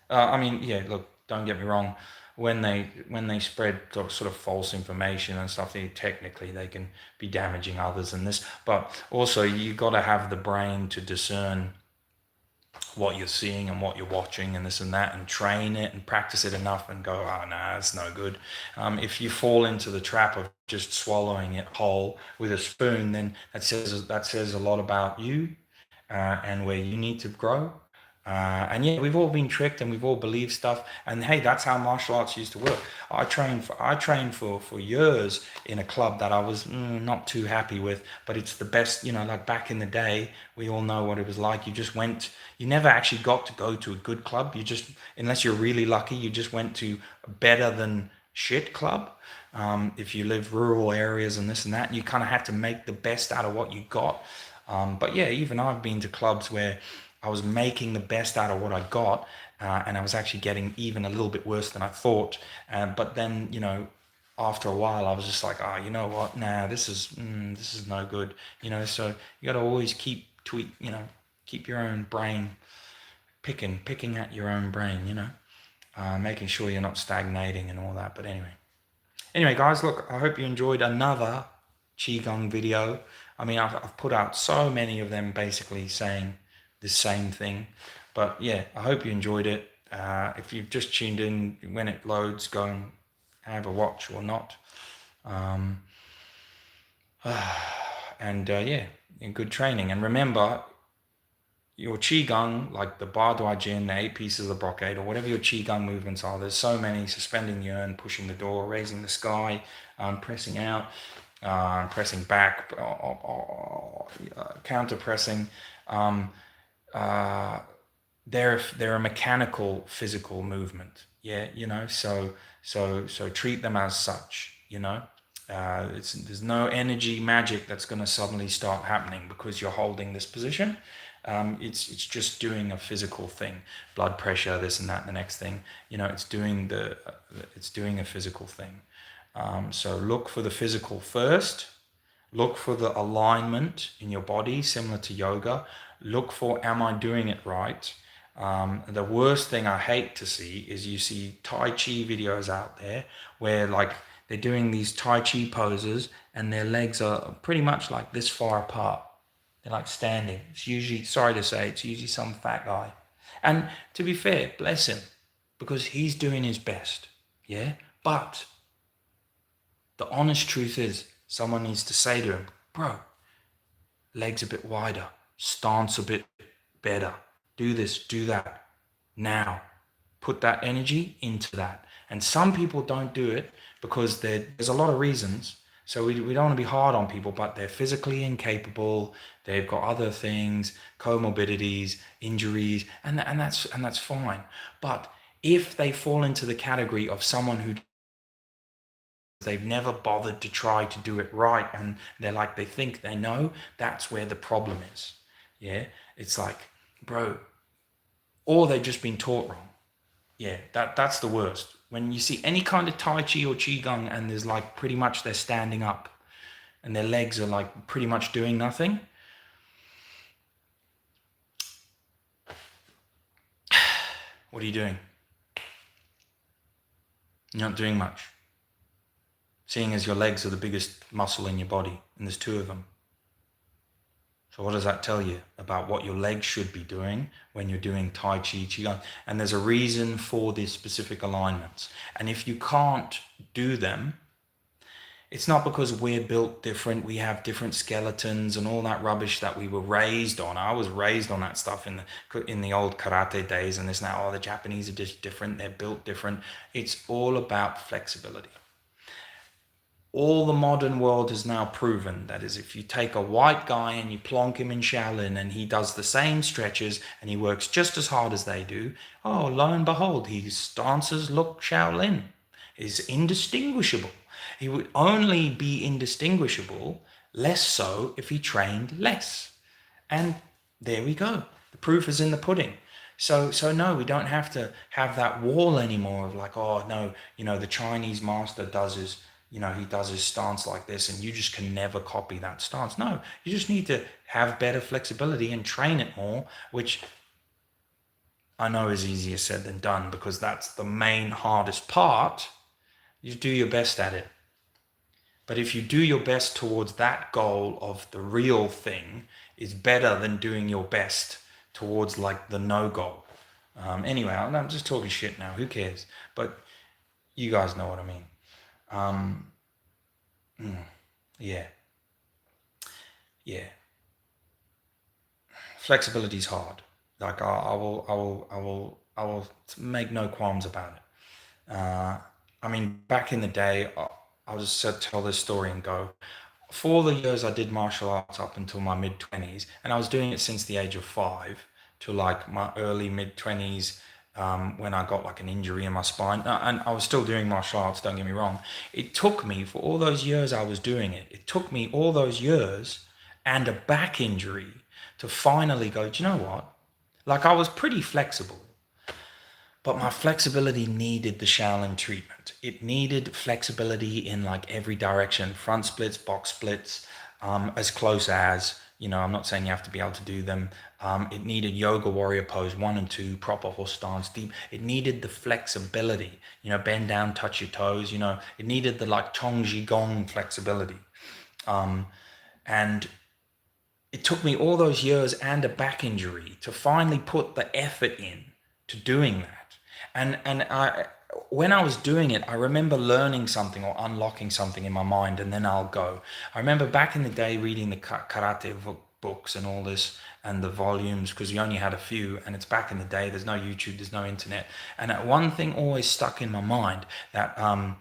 I mean, yeah. Look, don't get me wrong. When they spread sort of false information and stuff, technically they can be damaging others and this. But also, you got to have the brain to discern what you're seeing and what you're watching and this and that, and train it and practice it enough and go, oh, nah, it's no good. If you fall into the trap of just swallowing it whole with a spoon, then that says a lot about you, and where you need to grow. And yeah, we've all been tricked and we've all believed stuff. And hey, that's how martial arts used to work. I trained for years in a club that I was not too happy with, but it's the best. Like back in the day, we all know what it was like. You never actually got to go to a good club. You just, unless you're really lucky, you just went to a better than shit club. If you live rural areas and this and that, you kind of had to make the best out of what you got. But yeah, even I've been to clubs where I was making the best out of what I got, and I was actually getting even a little bit worse than I thought. But then, after a while, I was just like, oh, you know what? Nah, this is no good. So you got to always keep your own brain picking at your own brain. Making sure you're not stagnating and all that. But anyway, guys, look, I hope you enjoyed another qigong video. I mean, I've put out so many of them basically saying the same thing. But yeah, I hope you enjoyed it. If you've just tuned in, when it loads, go and have a watch or not. And yeah, in good training. And remember, your qigong, like the Ba Dua Jin, the 8 pieces of the brocade, or whatever your qigong movements are, there's so many: suspending the urn, pushing the door, raising the sky, pressing out, pressing back, counter pressing. They're a mechanical, physical movement. Yeah, so treat them as such. There's no energy magic that's going to suddenly start happening because you're holding this position. It's just doing a physical thing. Blood pressure, this and that, the next thing. It's doing a physical thing. So look for the physical first. Look for the alignment in your body, similar to yoga. Look for, am I doing it right? The worst thing I hate to see is you see Tai Chi videos out there where like they're doing these Tai Chi poses and their legs are pretty much like this far apart. They're like standing. It's usually, sorry to say, it's usually some fat guy. And to be fair, bless him, because he's doing his best. Yeah? But the honest truth is, someone needs to say to him, bro, legs a bit wider, stance a bit better, do this, do that. Now, put that energy into that. And some people don't do it because there's a lot of reasons. So we don't want to be hard on people, but they're physically incapable. They've got other things, comorbidities, injuries, and that's fine. But if they fall into the category of someone who they've never bothered to try to do it right, and they think they know, that's where the problem is. Yeah, it's like, bro, or they've just been taught wrong. Yeah, that's the worst. When you see any kind of Tai Chi or Qigong and there's like pretty much they're standing up and their legs are like pretty much doing nothing. What are you doing? You're not doing much. Seeing as your legs are the biggest muscle in your body and there's 2 of them. So what does that tell you about what your legs should be doing when you're doing Tai Chi, Qigong? And there's a reason for these specific alignments. And if you can't do them, it's not because we're built different, we have different skeletons and all that rubbish that we were raised on. I was raised on that stuff in the old karate days and this now, the Japanese are just different, they're built different. It's all about flexibility. all the modern world has now proven, that is, if you take a white guy and you plonk him in Shaolin and he does the same stretches and he works just as hard as they do, oh, lo and behold, his stances look Shaolin. Is indistinguishable. He would only be indistinguishable, less so if he trained less. And there we go. The proof is in the pudding. So no, we don't have to have that wall anymore of like, oh no, the Chinese master does his, he does his stance like this and you just can never copy that stance. No, you just need to have better flexibility and train it more, which I know is easier said than done, because that's the main hardest part. You do your best at it. But if you do your best towards that goal of the real thing, is better than doing your best towards like the no goal. Anyway, I'm just talking shit now. Who cares? But you guys know what I mean. Yeah. Flexibility is hard. Like I will make no qualms about it. I mean, back in the day, I'll just tell this story and go. For all the years I did martial arts up until my mid-20s, and I was doing it since the age of 5 to like my early mid-20s, when I got like an injury in my spine. And I was still doing martial arts, don't get me wrong. It took me, for all those years I was doing it, it took me all those years and a back injury to finally go, do you know what? Like, I was pretty flexible, but my flexibility needed the Shaolin treatment. It needed flexibility in like every direction, front splits, box splits, as close as, I'm not saying you have to be able to do them. It needed yoga warrior pose 1 and 2, proper horse stance, deep. It needed the flexibility, bend down, touch your toes, it needed the like qigong flexibility. And it took me all those years and a back injury to finally put the effort in to doing that. And when I was doing it, I remember learning something or unlocking something in my mind, and then I'll go. I remember back in the day reading the karate books and all this, and the volumes, because you only had a few, and it's back in the day. There's no YouTube, there's no internet, and one thing always stuck in my mind, that Gishin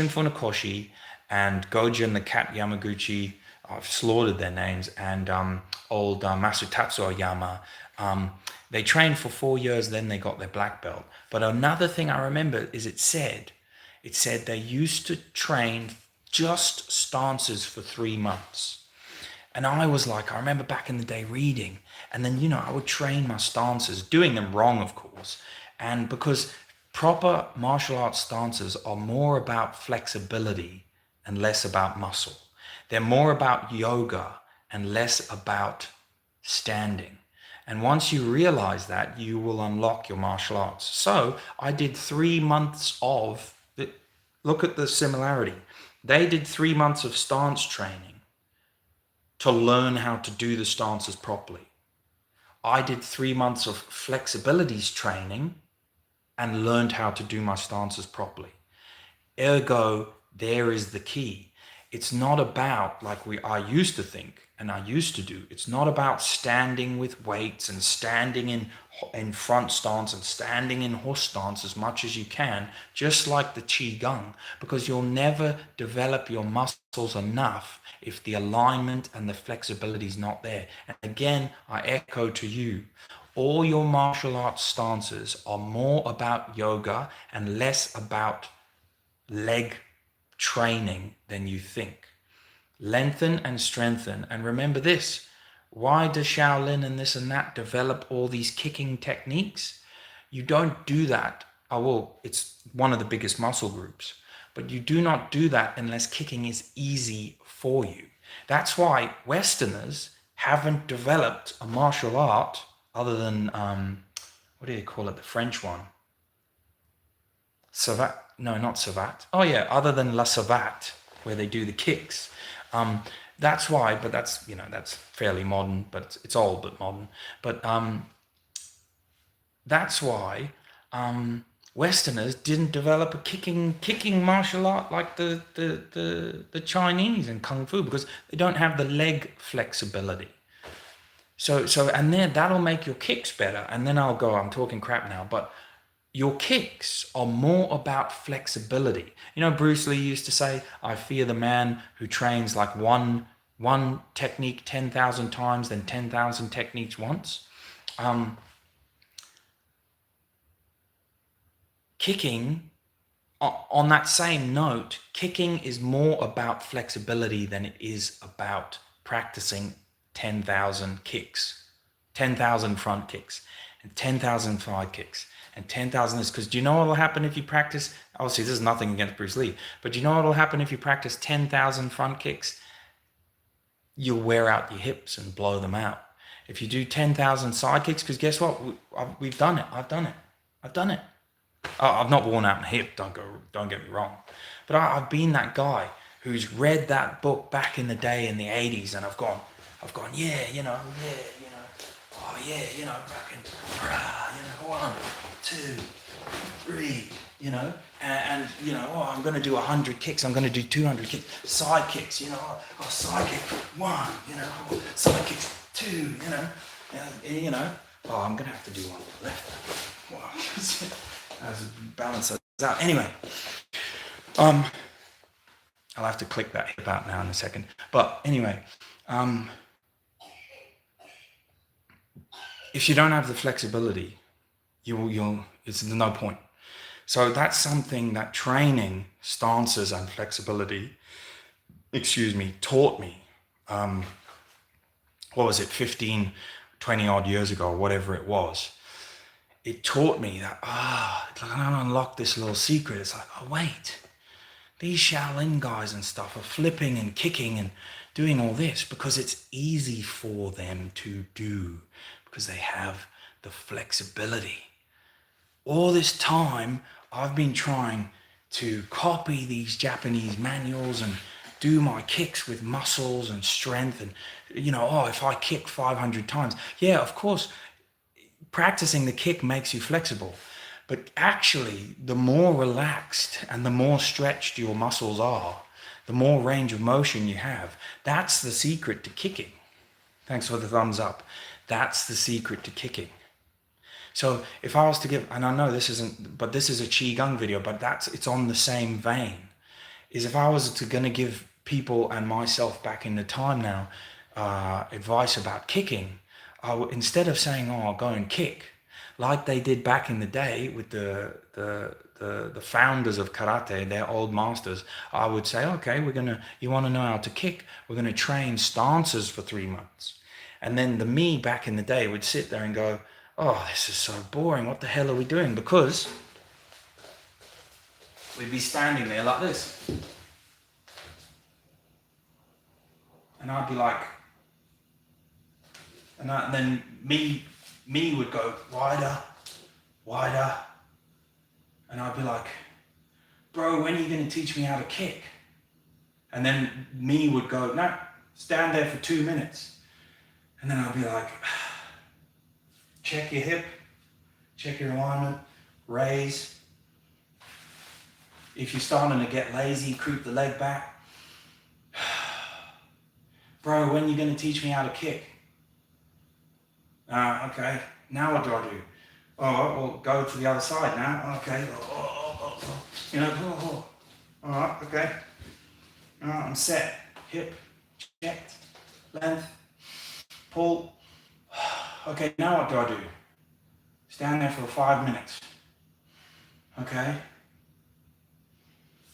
Funakoshi and Gojin the Cat Yamaguchi, I've slaughtered their names, and old Masutatsu Oyama. They trained for 4 years, then they got their black belt. But another thing I remember is it said they used to train just stances for 3 months. And I was like, I remember back in the day reading, and then, I would train my stances, doing them wrong, of course. And because proper martial arts stances are more about flexibility and less about muscle. They're more about yoga and less about standing. And once you realize that, you will unlock your martial arts. So I did 3 months of, look at the similarity. They did 3 months of stance training to learn how to do the stances properly. I did 3 months of flexibilities training and learned how to do my stances properly. Ergo, there is the key. It's not about, like I used to think, and I used to do, it's not about standing with weights and standing in front stance and standing in horse stance as much as you can, just like the qigong, because you'll never develop your muscles enough if the alignment and the flexibility is not there. And again, I echo to you, all your martial arts stances are more about yoga and less about leg training than you think. Lengthen and strengthen. And remember this, why does Shaolin and this and that develop all these kicking techniques? You don't do that. Oh, well, it's one of the biggest muscle groups, but you do not do that unless kicking is easy for you. That's why Westerners haven't developed a martial art other than, what do you call it, the French one? Savate? No, not savate. Oh yeah, other than la savate, where they do the kicks. That's why, but that's, that's fairly modern, but it's old but modern. But that's why Westerners didn't develop a kicking martial art like the Chinese and Kung Fu, because they don't have the leg flexibility. So and then that'll make your kicks better. And then I'll go, I'm talking crap now, but your kicks are more about flexibility. You know, Bruce Lee used to say, I fear the man who trains like one technique 10,000 times, then 10,000 techniques once. Kicking, on that same note, kicking is more about flexibility than it is about practicing 10,000 kicks, 10,000 front kicks, and 10,000 side kicks, and 10,000 this. Because do you know what will happen if you practice? Obviously, this is nothing against Bruce Lee, but do you know what will happen if you practice 10,000 front kicks? You'll wear out your hips and blow them out. If you do 10,000 side kicks, because guess what? We've done it. I've done it. I've done it. I've not worn out my hip, don't get me wrong. But I've been that guy who's read that book back in the day in the 80s, and I've gone, yeah, you know, oh yeah, you know, fucking, you know, 1, 2, 3, you know, and you know, oh, I'm going to do 100 kicks, I'm going to do 200 kicks, side kicks, you know, oh, side kick 1, you know, oh, side kicks 2, you know, oh, I'm going to have to do one left. Wow. As balance that out. Anyway, I'll have to click that hip out now in a second. But anyway, if you don't have the flexibility, it's no point. So that's something that training stances and flexibility, taught me. What was it, 15, 20 odd years ago, or whatever it was. It taught me that, it's like I unlocked this little secret. It's like, oh wait, these Shaolin guys and stuff are flipping and kicking and doing all this because it's easy for them to do, because they have the flexibility. All this time, I've been trying to copy these Japanese manuals and do my kicks with muscles and strength and, you know, oh, if I kick 500 times. Yeah, of course, practicing the kick makes you flexible, but actually the more relaxed and the more stretched your muscles are, the more range of motion you have. That's the secret to kicking. Thanks for the thumbs up. That's the secret to kicking. So if I was to give, and I know this isn't, but this is a qigong video, but it's on the same vein, is if I was gonna give people and myself back in the time now advice about kicking, instead of saying, oh, I'll go and kick, like they did back in the day with the founders of karate, their old masters, I would say, okay, you want to know how to kick, we're going to train stances for 3 months. And then the me back in the day would sit there and go, oh, this is so boring, what the hell are we doing? Because we'd be standing there like this. And I'd be like, and then me would go wider, and I'd be like, bro, when are you going to teach me how to kick? And then me would go, no, stand there for 2 minutes. And then I'd be like, check your hip, check your alignment, raise. If you're starting to get lazy, creep the leg back. Bro, when are you going to teach me how to kick? Okay, now what do I do? Oh, well, go to the other side now. Okay. You know, all right, okay. All right, I'm set. Hip, checked. Length, pull. Okay, now what do I do? Stand there for 5 minutes. Okay.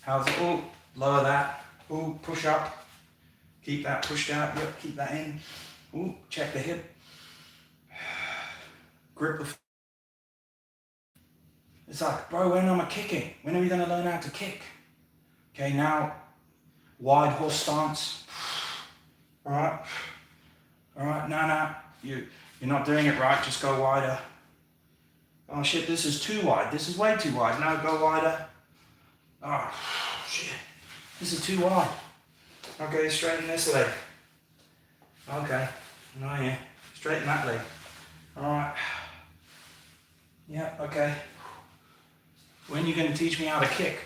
How's it? Oh, lower that. Oh, push up. Keep that pushed out. Yep, keep that in. Oh, check the hip. Grip the. It's like, bro, when am I kicking? When are we going to learn how to kick? Okay, now, wide horse stance. All right, no, you're not doing it right, just go wider. Oh shit, this is too wide, this is way too wide, no, go wider. Oh shit, this is too wide. Okay, straighten this leg. Okay, oh yeah, straighten that leg. All right, yeah, okay. When are you going to teach me how to kick?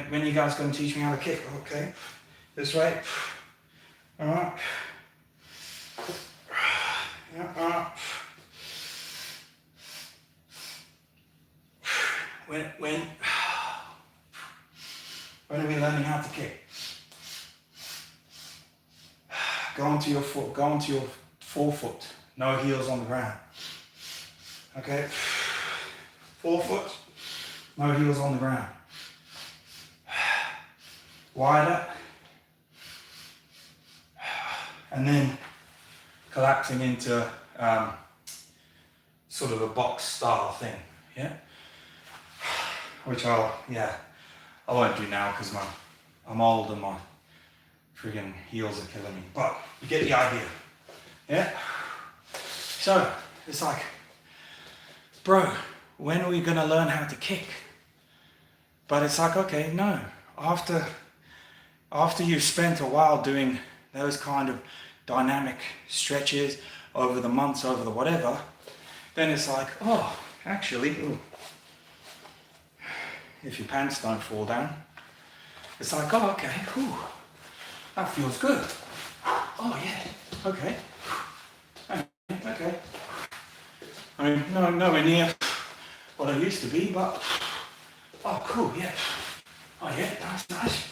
when you guys going to teach me how to kick? Okay, this way. All right. Yeah, all right. When are we learning how to kick? Go onto your foot, go onto your forefoot, no heels on the ground. Okay? Forefoot, no heels on the ground. Wider. And then collapsing into sort of a box style thing. Yeah? Which I won't do now because I'm old and my friggin' heels are killing me. But you get the idea. Yeah? So, it's like, bro, when are we gonna learn how to kick? But it's like, okay, no. After you've spent a while doing those kind of dynamic stretches over the months, over the whatever, then it's like, oh, actually, if your pants don't fall down, it's like, oh, okay, whew, that feels good. Oh yeah, okay. Okay. I mean, nowhere near what I used to be, but oh, cool, yeah. Oh yeah, that's nice.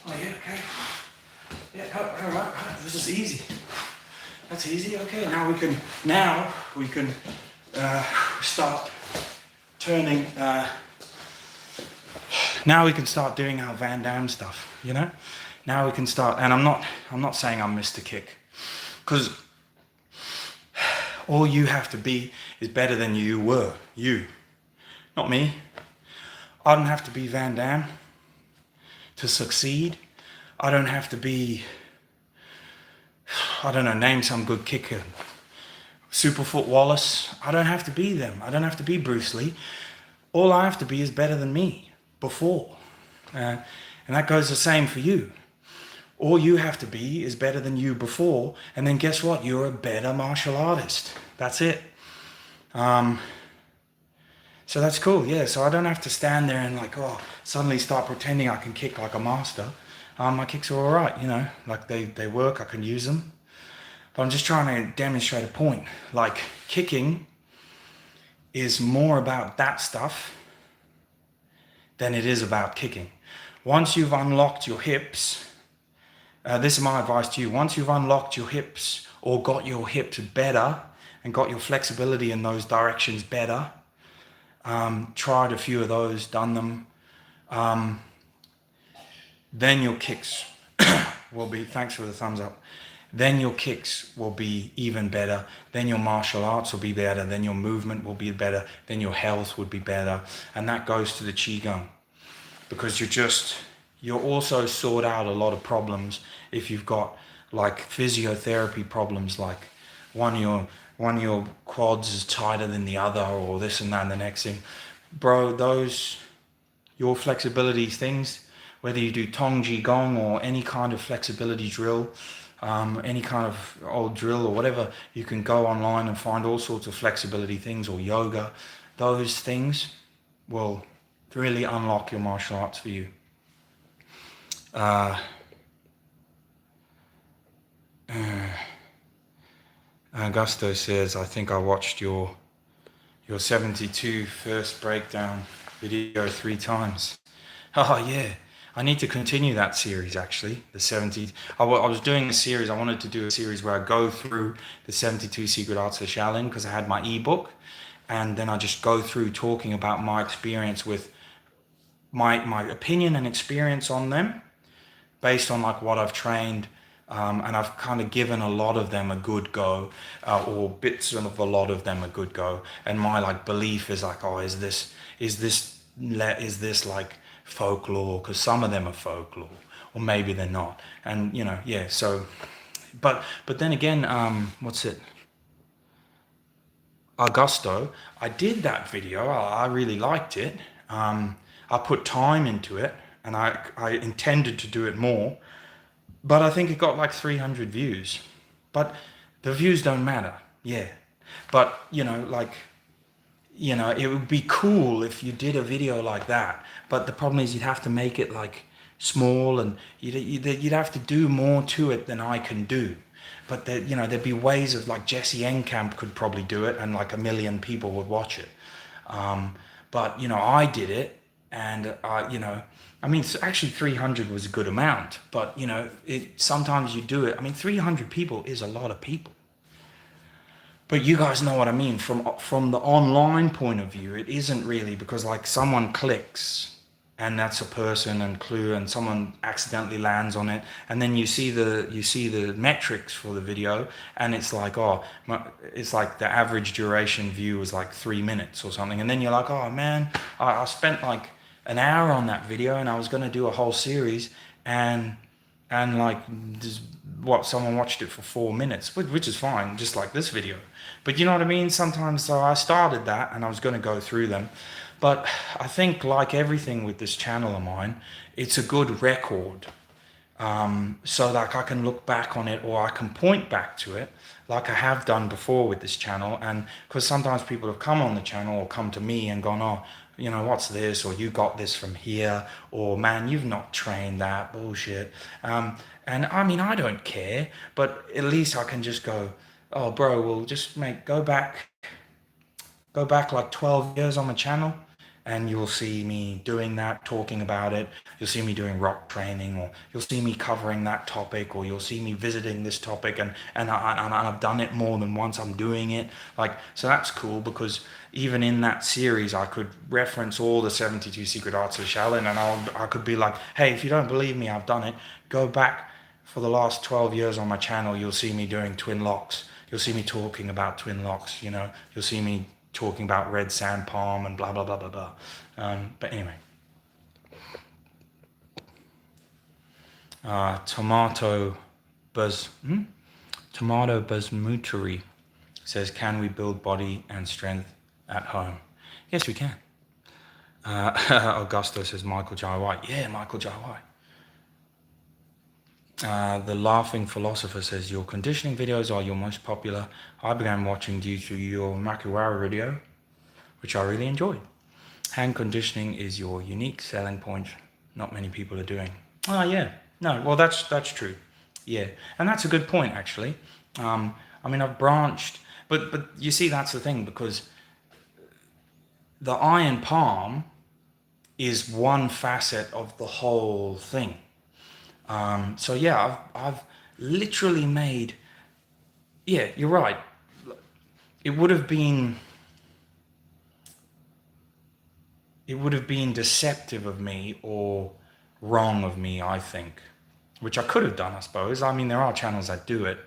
Oh yeah, okay. Yeah, all right. This is easy. That's easy. Okay, now we can start turning. Now we can start doing our Van Damme stuff. You know. Now we can start, and I'm not saying I'm Mr. Kick, because all you have to be is better than you were. You, not me. I don't have to be Van Damme to succeed. I don't have to be, I don't know, name some good kicker. Superfoot Wallace. I don't have to be them. I don't have to be Bruce Lee. All I have to be is better than me before. And that goes the same for you. All you have to be is better than you before, and then guess what? You're a better martial artist. That's it. So that's cool, yeah. So I don't have to stand there and like, suddenly start pretending I can kick like a master. My kicks are all right, you know, like they work, I can use them. But I'm just trying to demonstrate a point. Like, kicking is more about that stuff than it is about kicking. Once you've unlocked your hips, this is my advice to you. Once you've unlocked your hips or got your hips better and got your flexibility in those directions better, tried a few of those, done them, then your kicks will be, thanks for the thumbs up, then your kicks will be even better, then your martial arts will be better, then your movement will be better, then your health would be better, and that goes to the qigong, because you're also sort out a lot of problems if you've got like physiotherapy problems, like one of your quads is tighter than the other, or this and that and the next thing. Bro, your flexibility things, whether you do Tong qigong or any kind of flexibility drill, any kind of old drill or whatever, you can go online and find all sorts of flexibility things, or yoga. Those things will really unlock your martial arts for you. Augusto says, I think I watched your 72 first breakdown video 3 times. Oh yeah, I need to continue that series actually, the 70. I was doing a series, I wanted to do a series where I go through the 72 Secret Arts of Shaolin, because I had my ebook, and then I just go through talking about my experience with my opinion and experience on them, based on like what I've trained, and I've kind of given a lot of them a good go, or bits of a lot of them a good go, and my like belief is like, oh, is this like folklore? Because some of them are folklore, or maybe they're not, and you know, yeah. So, but then again, what's it? Augusto, I did that video. I really liked it. I put time into it, and I intended to do it more, but I think it got like 300 views. But the views don't matter, yeah. But you know, like, you know, it would be cool if you did a video like that. But the problem is you'd have to make it like small, and you'd have to do more to it than I can do. But there, you know, there'd be ways of like Jesse Enkamp could probably do it, and like a million people would watch it. Um, but you know, I did it, and you know, I mean, actually 300 was a good amount. But you know, sometimes you do it. I mean, 300 people is a lot of people. But you guys know what I mean. From the online point of view, it isn't really, because like someone clicks and that's a person and clue, and someone accidentally lands on it, and then you see the metrics for the video, and it's like, oh, it's like the average duration view was like 3 minutes or something, and then you're like, oh man, I spent like an hour on that video and I was going to do a whole series, and like just what, someone watched it for 4 minutes, which is fine, just like this video. But you know what I mean, sometimes, so I started that and I was going to go through them, but I think like everything with this channel of mine, it's a good record, so like I can look back on it, or I can point back to it like I have done before with this channel. And because sometimes people have come on the channel or come to me and gone, oh, you know, what's this, or you got this from here, or man, you've not trained that bullshit. And I mean, I don't care, but at least I can just go, oh bro, well just go back like 12 years on the channel, and you'll see me doing that, talking about it. You'll see me doing rock training, or you'll see me covering that topic, or you'll see me visiting this topic, and I've done it more than once. I'm doing it like, so that's cool, because even in that series I could reference all the 72 secret arts of Shaolin, and I could be like, hey, if you don't believe me, I've done it, go back for the last 12 years on my channel. You'll see me doing twin locks. You'll see me talking about twin locks, you know, you'll see me talking about red sand palm and blah, blah, blah, blah, blah. But anyway. Tomato Basmutari says, can we build body and strength at home? Yes, we can. Augusto says, Michael Jai White. Yeah, Michael Jai White. The Laughing Philosopher says, your conditioning videos are your most popular. I began watching due to your Makiwara video, which I really enjoyed. Hand conditioning is your unique selling point. Not many people are doing. Oh yeah, no, well that's true. Yeah, and that's a good point actually. I mean, I've branched, but you see, that's the thing, because the iron palm is one facet of the whole thing. So yeah, I've literally made, yeah, you're right. It would have been deceptive of me, or wrong of me, I think, which I could have done, I suppose. I mean, there are channels that do it,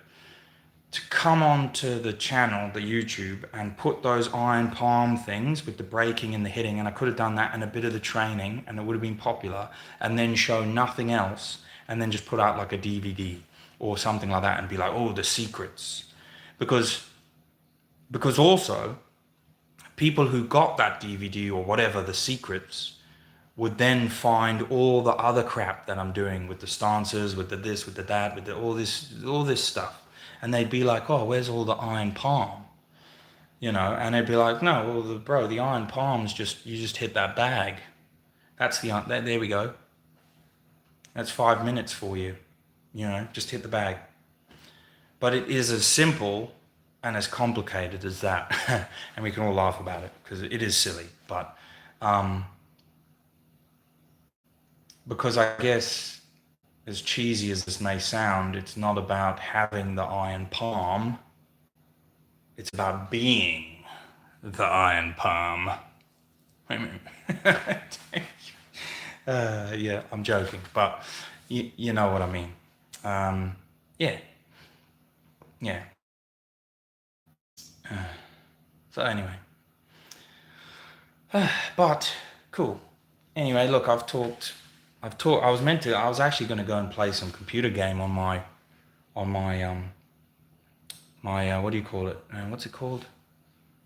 to come onto the channel, the YouTube, and put those iron palm things with the breaking and the hitting, and I could have done that and a bit of the training, and it would have been popular, and then show nothing else, and then just put out like a DVD or something like that and be like, oh, the secrets. Because also, people who got that DVD or whatever, the secrets, would then find all the other crap that I'm doing with the stances, with the this, with the that, with the, all this stuff. And they'd be like, oh, where's all the iron palm? You know, and they'd be like, no, well, bro, the iron palm's just, you just hit that bag. That's there we go. That's 5 minutes for you. You know, just hit the bag. But it is as simple and as complicated as that. And we can all laugh about it because it is silly. But because I guess, as cheesy as this may sound, it's not about having the iron palm. It's about being the iron palm. Yeah, I'm joking, but you know what I mean. Yeah. So anyway, but cool. Anyway, look, I've talked. I was actually going to go and play some computer game on my what do you call it? What's it called?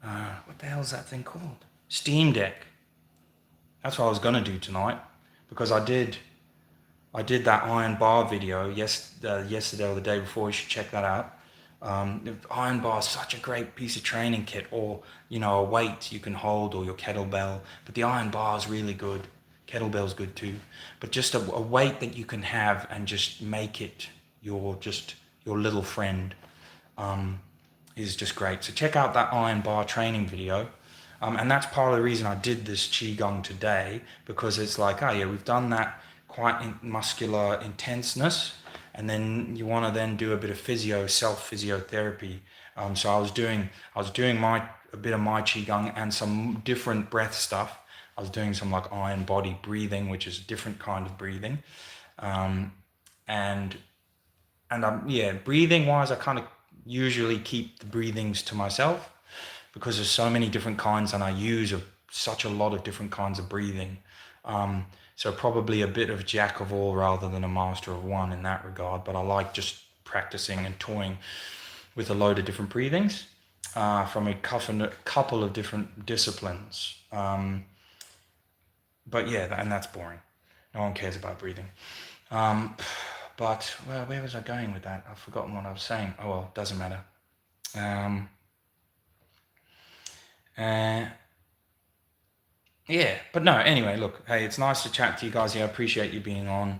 What the hell is that thing called? Steam Deck. That's what I was going to do tonight, because I did that iron bar video yesterday or the day before. You should check that out. Iron bar is such a great piece of training kit, or a weight you can hold, or your kettlebell. But the iron bar is really good. Kettlebell's good too. But just a weight that you can have and just make it your little friend is just great. So check out that iron bar training video. And that's part of the reason I did this qigong today, because it's like, oh yeah, we've done that quite muscular intenseness, and then you want to then do a bit of self physiotherapy. So I was doing a bit of my qigong and some different breath stuff. I was doing some like iron body breathing, which is a different kind of breathing, and yeah, breathing wise, I kind of usually keep the breathings to myself, because there's so many different kinds and I use such a lot of different kinds of breathing. So probably a bit of jack of all rather than a master of one in that regard. But I like just practicing and toying with a load of different breathings from a couple of different disciplines. But yeah, and that's boring. No one cares about breathing. But well, where was I going with that? I've forgotten what I was saying. Oh well, doesn't matter. Uh, yeah, but no, anyway, look, hey, it's nice to chat to you guys here. I appreciate you being on.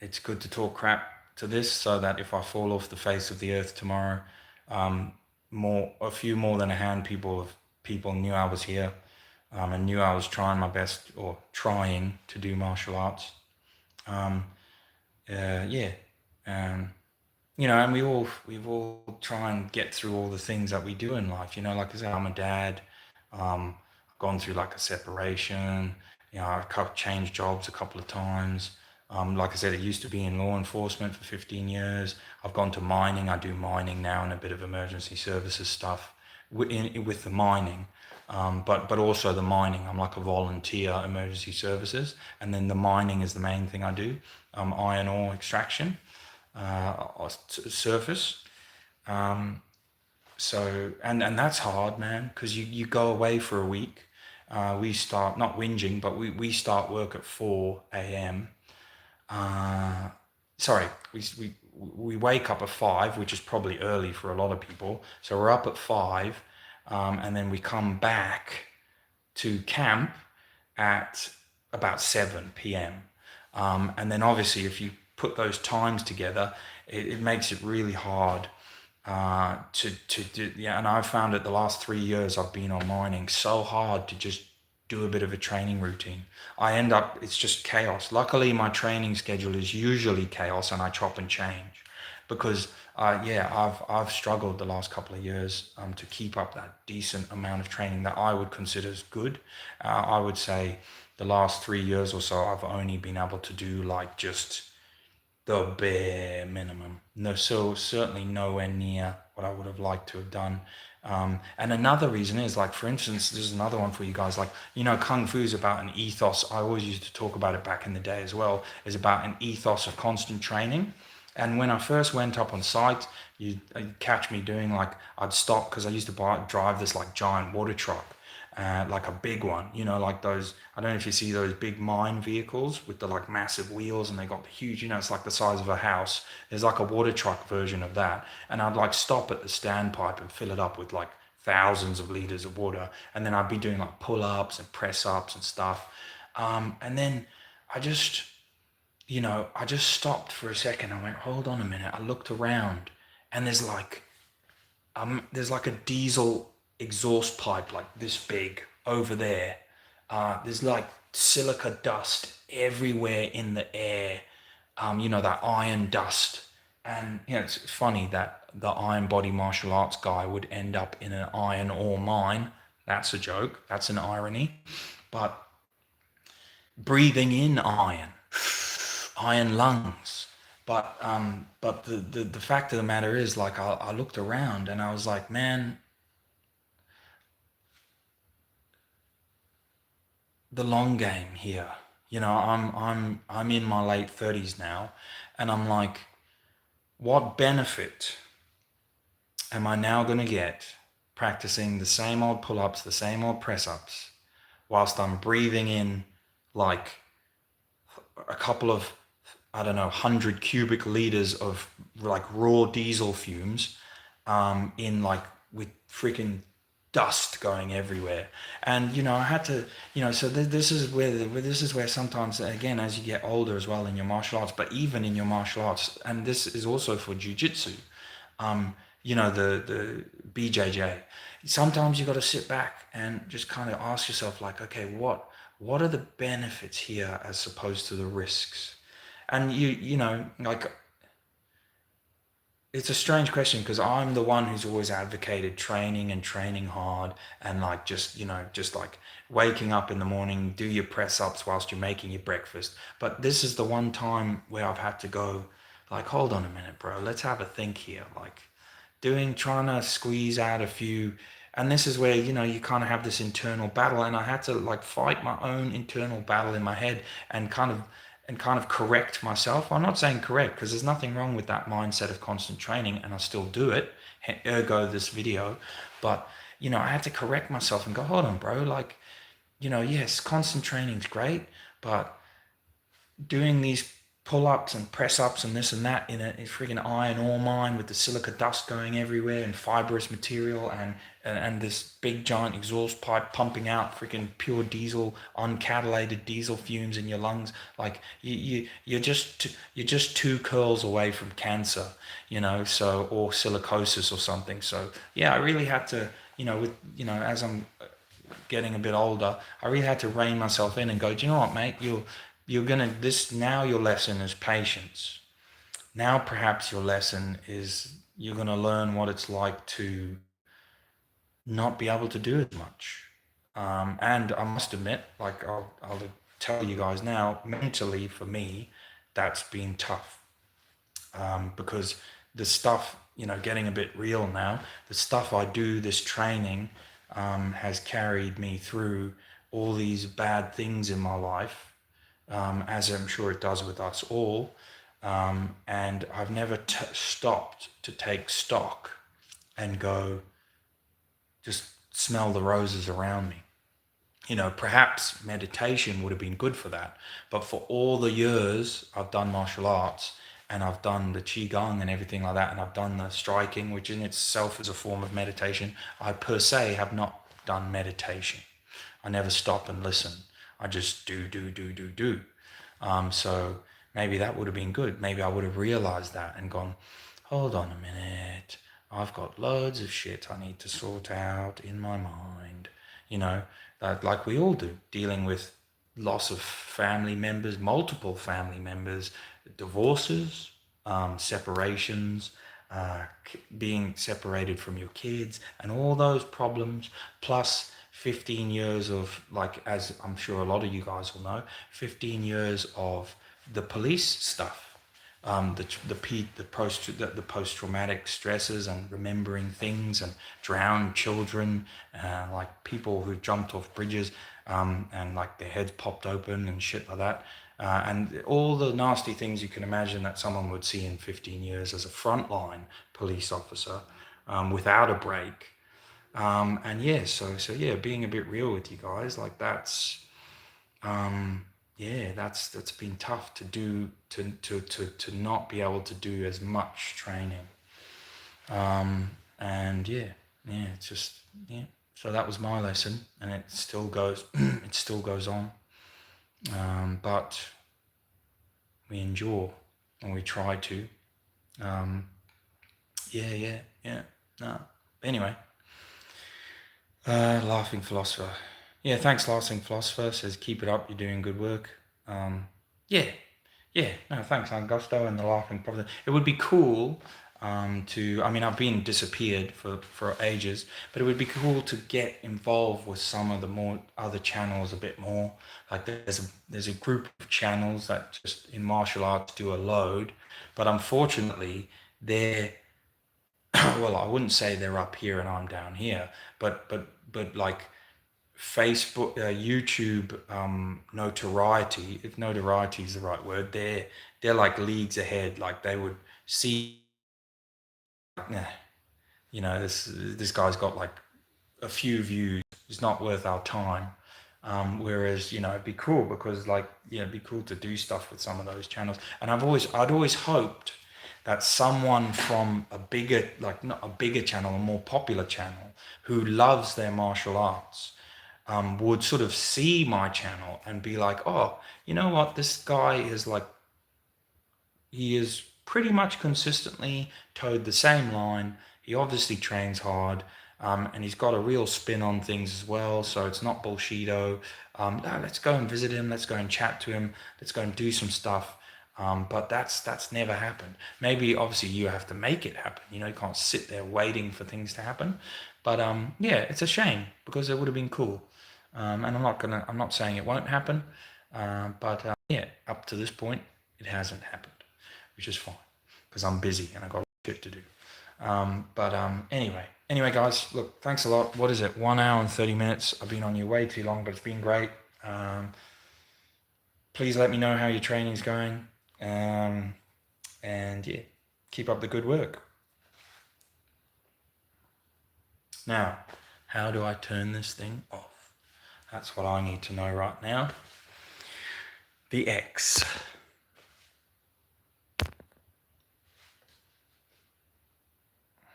It's good to talk crap to this, so that if I fall off the face of the earth tomorrow, um, a few more than a hand people knew I was here, and knew I was trying my best, or trying to do martial arts. Yeah. Um, and we've all try and get through all the things that we do in life. Like I said, I'm a dad. I've gone through like a separation. I've changed jobs a couple of times. Like I said, it used to be in law enforcement for 15 years. I've gone to mining. I do mining now and a bit of emergency services stuff with the mining. But also the mining. I'm like a volunteer emergency services, and then the mining is the main thing I do. Iron ore extraction, surface. So and that's hard, man, because you go away for a week. We start not whinging, but we start work at 4 a.m. Sorry, we wake up at 5, which is probably early for a lot of people. So we're up at 5, and then we come back to camp at about 7 p.m. And then obviously, if you put those times together, it makes it really hard to do. Yeah, and I've found it the last 3 years I've been on mining so hard to just do a bit of a training routine. It's just chaos. Luckily, my training schedule is usually chaos, and I chop and change, because yeah, I've struggled the last couple of years to keep up that decent amount of training that I would consider as good. I would say the last 3 years or so, I've only been able to do like just the bare minimum. No, so certainly nowhere near what I would have liked to have done. And another reason is, like, for instance, this is another one for you guys. Like, Kung Fu is about an ethos. I always used to talk about it back in the day as well. Is about an ethos of constant training. And when I first went up on site, you'd catch me doing, like, I'd stop because I used to drive this like giant water truck, like a big one, like those, I don't know if you see those big mine vehicles with the like massive wheels, and they got the huge, it's like the size of a house. There's like a water truck version of that. And I'd like stop at the standpipe and fill it up with like thousands of liters of water. And then I'd be doing like pull-ups and press-ups and stuff. And then I just, I just stopped for a second. I went, hold on a minute. I looked around, and there's like a diesel exhaust pipe like this big over there. There's like silica dust everywhere in the air. That iron dust. And it's funny that the iron body martial arts guy would end up in an iron ore mine. That's a joke. That's an irony. But breathing in iron lungs. But the fact of the matter is, like, I looked around and I was like, man, the long game here. I'm in my late 30s now, and I'm like, what benefit am I now going to get practicing the same old pull-ups, the same old press-ups, whilst I'm breathing in like a couple of I don't know, 100 cubic liters of like raw diesel fumes, in like with freaking dust going everywhere. And I had to, so this is where sometimes, again, as you get older as well in your martial arts, but even in your martial arts, and this is also for jiu-jitsu, the BJJ. Sometimes you got to sit back and just kind of ask yourself, like, okay, what are the benefits here as opposed to the risks? And like, it's a strange question because I'm the one who's always advocated training and training hard, and like just like waking up in the morning, do your press ups whilst you're making your breakfast. But this is the one time where I've had to go, like, hold on a minute, bro, let's have a think here. Like, trying to squeeze out a few, and this is where you kind of have this internal battle, and I had to like fight my own internal battle in my head and kind of correct myself. I'm not saying correct because there's nothing wrong with that mindset of constant training, and I still do it, ergo this video. But I had to correct myself and go, hold on, bro, like, yes, constant training's great, but doing these pull-ups and press-ups and this and that in a freaking iron ore mine with the silica dust going everywhere and fibrous material, and this big giant exhaust pipe pumping out freaking pure diesel, uncatalyzed diesel fumes in your lungs. Like, you're just two curls away from cancer, so, or silicosis or something. So yeah, I really had to, with as I'm getting a bit older, I really had to rein myself in and go, do you know what, mate? You're gonna this now. Your lesson is patience. Now, perhaps your lesson is you're gonna learn what it's like to not be able to do as much. And I must admit, like, I'll tell you guys now, mentally for me, that's been tough, because the stuff, getting a bit real now, the stuff I do, this training, has carried me through all these bad things in my life, as I'm sure it does with us all. And I've never stopped to take stock and go, just smell the roses around me. Perhaps meditation would have been good for that. But for all the years I've done martial arts, and I've done the qigong and everything like that, and I've done the striking, which in itself is a form of meditation, I per se have not done meditation. I never stop and listen. I just do. So maybe that would have been good. Maybe I would have realized that and gone, hold on a minute. I've got loads of shit I need to sort out in my mind. Like we all do, dealing with loss of family members, multiple family members, divorces, separations, being separated from your kids, and all those problems, plus 15 years of, like, as I'm sure a lot of you guys will know, 15 years of the police stuff, the post traumatic stresses and remembering things, and drowned children, like people who jumped off bridges, and like their heads popped open and shit like that, and all the nasty things you can imagine that someone would see in 15 years as a frontline police officer, without a break. And yeah, so yeah, being a bit real with you guys, like, yeah, that's been tough to do, to not be able to do as much training. And yeah, it's just, yeah. So that was my lesson, and it still goes, it still goes on. But we endure, and we try to. Yeah. No. Anyway, Laughing Philosopher. Yeah, thanks, Laughing Philosopher. Says, keep it up, you're doing good work. Yeah, no, thanks, Augusto and the Laughing Prophet. It would be cool, I mean, I've been disappeared for ages, but it would be cool to get involved with some of the more other channels a bit more. Like, there's a group of channels that just in martial arts do a load, but unfortunately they're well, I wouldn't say they're up here and I'm down here, but like Facebook, YouTube, notoriety, if notoriety is the right word, they're like leagues ahead. Like, they would see, nah, this guy's got like a few views. It's not worth our time. Whereas, it'd be cool because it'd be cool to do stuff with some of those channels. And I'd always hoped that someone from a bigger, like not a bigger channel, a more popular channel, who loves their martial arts, would sort of see my channel and be like, oh, you know what, this guy is like, he is pretty much consistently towed the same line. He obviously trains hard, and he's got a real spin on things as well. So it's not bullshito. Let's go and visit him. Let's go and chat to him. Let's go and do some stuff. But that's never happened. Maybe obviously you have to make it happen. You can't sit there waiting for things to happen. But yeah, it's a shame because it would have been cool. And I'm not saying it won't happen. But yeah, up to this point, it hasn't happened, which is fine because I'm busy and I've got shit to do. Anyway, guys, look, thanks a lot. What is it? 1 hour and 30 minutes. I've been on you way too long, but it's been great. Please let me know how your training's going. And yeah, keep up the good work. Now, how do I turn this thing off? That's what I need to know right now. The X.